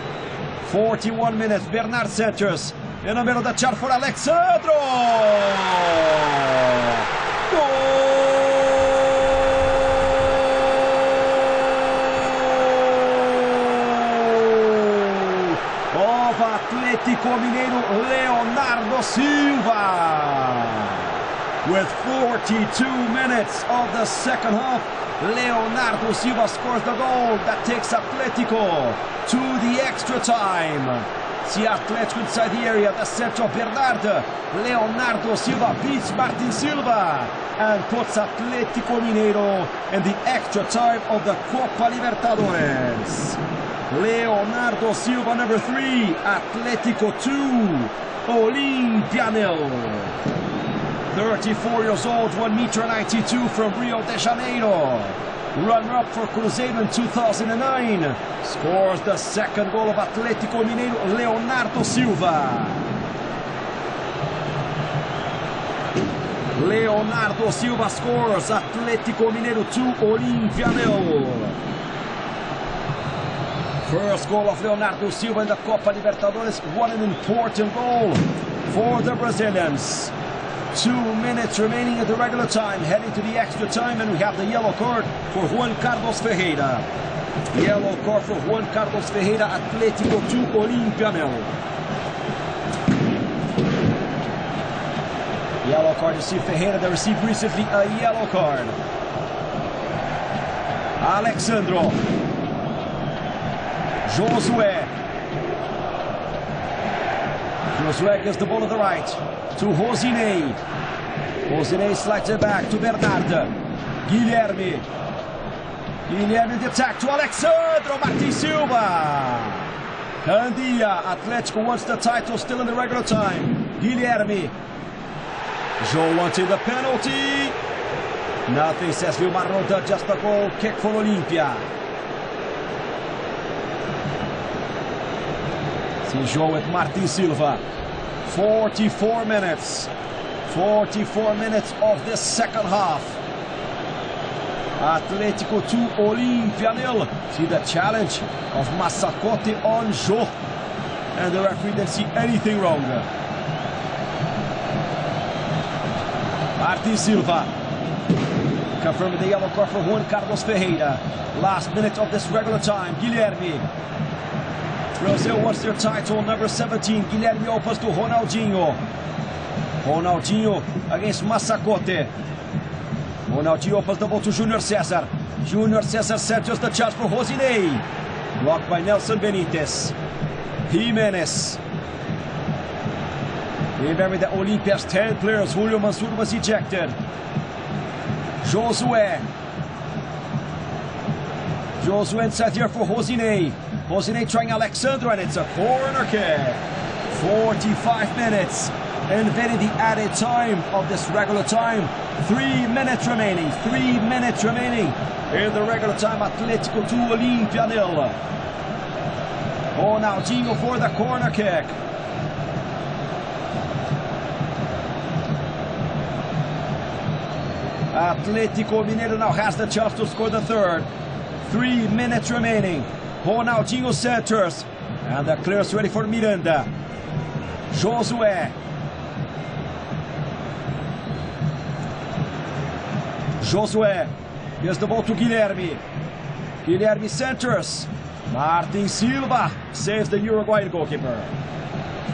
41 minutes. Bernard centers. In the middle. The chance for Alexandro. Goal! Atletico Mineiro, Leonardo Silva. With 42 minutes of the second half, Leonardo Silva scores the goal that takes Atletico to the extra time. See Atletico inside the area, the center of Bernard. Leonardo Silva beats Martin Silva and puts Atletico Mineiro in the extra time of the Copa Libertadores. Leonardo Silva, number 3, Atletico 2, Olimpia 0. 34 years old, 1.92 m from Rio de Janeiro. Runner-up for Cruzeiro in 2009. Scores the second goal of Atletico Mineiro, Leonardo Silva. Leonardo Silva scores, Atletico Mineiro 2, Olimpia 0. First goal of Leonardo Silva in the Copa Libertadores. What an important goal for the Brazilians. 2 minutes remaining at the regular time, heading to the extra time, and we have the yellow card for Juan Carlos Ferreira. Yellow card for Juan Carlos Ferreira, Atletico 2, Olimpia 0. Yellow card, you see Ferreira that received recently a yellow card. Alexandro. Josué. Josué gives the ball to the right to Rosinei. Rosinei slides it back to Bernard. Guilherme. Guilherme the attack to Alexandro. Martin Silva. Candia. Atletico wants the title still in the regular time. Guilherme. Joe wanted the penalty. Nothing, says Vilmar Roda, just a goal kick for Olimpia. See Joe with Martin Silva. 44 minutes. 44 minutes of this second half. Atletico 2, Olimpia 0. See the challenge of Massacote on Joe. And the referee didn't see anything wrong. Martin Silva. Confirming the yellow card for Juan Carlos Ferreira. Last minute of this regular time. Guilherme. Brazil wants their title, number 17. Guilherme opens to Ronaldinho. Ronaldinho against Massacote. Ronaldinho opens the ball to Júnior César. Júnior César centers the charge for Rosinei. Blocked by Nelson Benítez. Jimenez. Remember that Olympia's 10 players, Julio Mansur was ejected. Josué. Josué inside here for Rosinei. Rosinei trying Alexandro, and it's a corner kick. 45 minutes. Invading the added time of this regular time. 3 minutes remaining. 3 minutes remaining in the regular time. Atletico 2, Olimpia 0. Ronaldinho for the corner kick. Atletico Mineiro now has the chance to score the third. 3 minutes remaining. Ronaldinho centers. And the clearance ready for Miranda. Josué. Josué. Here's the ball to Guilherme. Guilherme centers. Martin Silva saves the Uruguayan goalkeeper.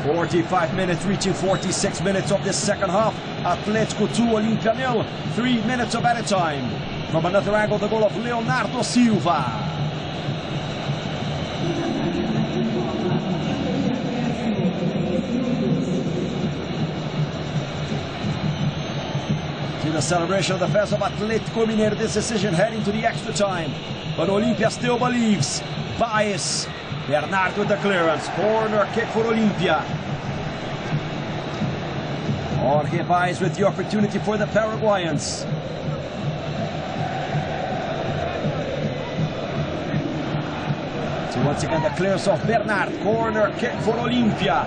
45 minutes, reaching 46 minutes of this second half. Atletico 2, Olimpia 0. 3 minutes of added time. From another angle, the goal of Leonardo Silva. See the celebration of the fans of Atletico Mineiro. This decision heading to the extra time. But Olimpia still believes. Baez. Bernard with the clearance. Corner kick for Olimpia. Jorge Baez with the opportunity for the Paraguayans. So once again the clearance of Bernard. Corner kick for Olimpia.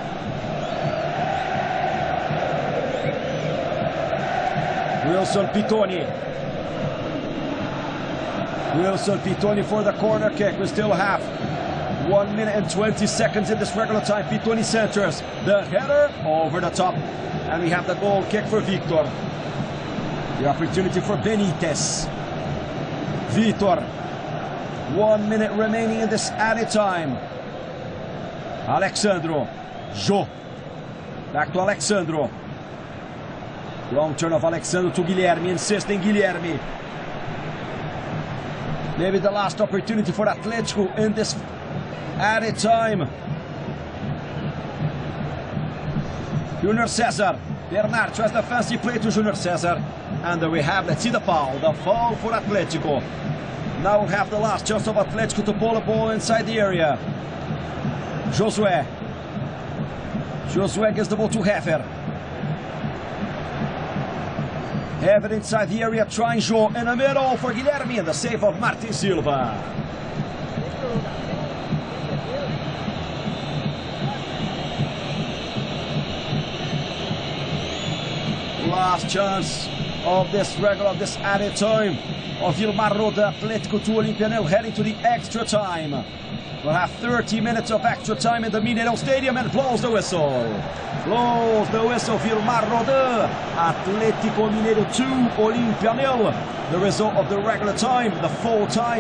Wilson Pitoni. Wilson Pitoni for the corner kick. We still have 1 minute and 20 seconds in this regular time. Pitoni centers. The header over the top. And we have the goal kick for Victor. The opportunity for Benítez. Victor. 1 minute remaining in this added time. Alexandro. Jô. Back to Alexandro. Long turn of Alexandro to Guilherme, insisting Guilherme. Maybe the last opportunity for Atletico in this added time. Junior César. Bernard tries the fancy play to Junior César. And there we have, let's see the foul. The foul for Atletico. Now we'll have the last chance of Atletico to pull a ball inside the area. Josué. Josué gives the ball to Hefer. Hefer inside the area, trying Jô in the middle for Guilherme, and the save of Martin Silva. Last chance of this added time of Vilmar Roda. Atletico to Olimpia now heading to the extra time. We'll have 30 minutes of extra time in the Mineirão Stadium, and blows the whistle. Blows the whistle, Vilmar Roda. Atletico Mineiro 2, Olimpia 0. The result of the regular time, the full time.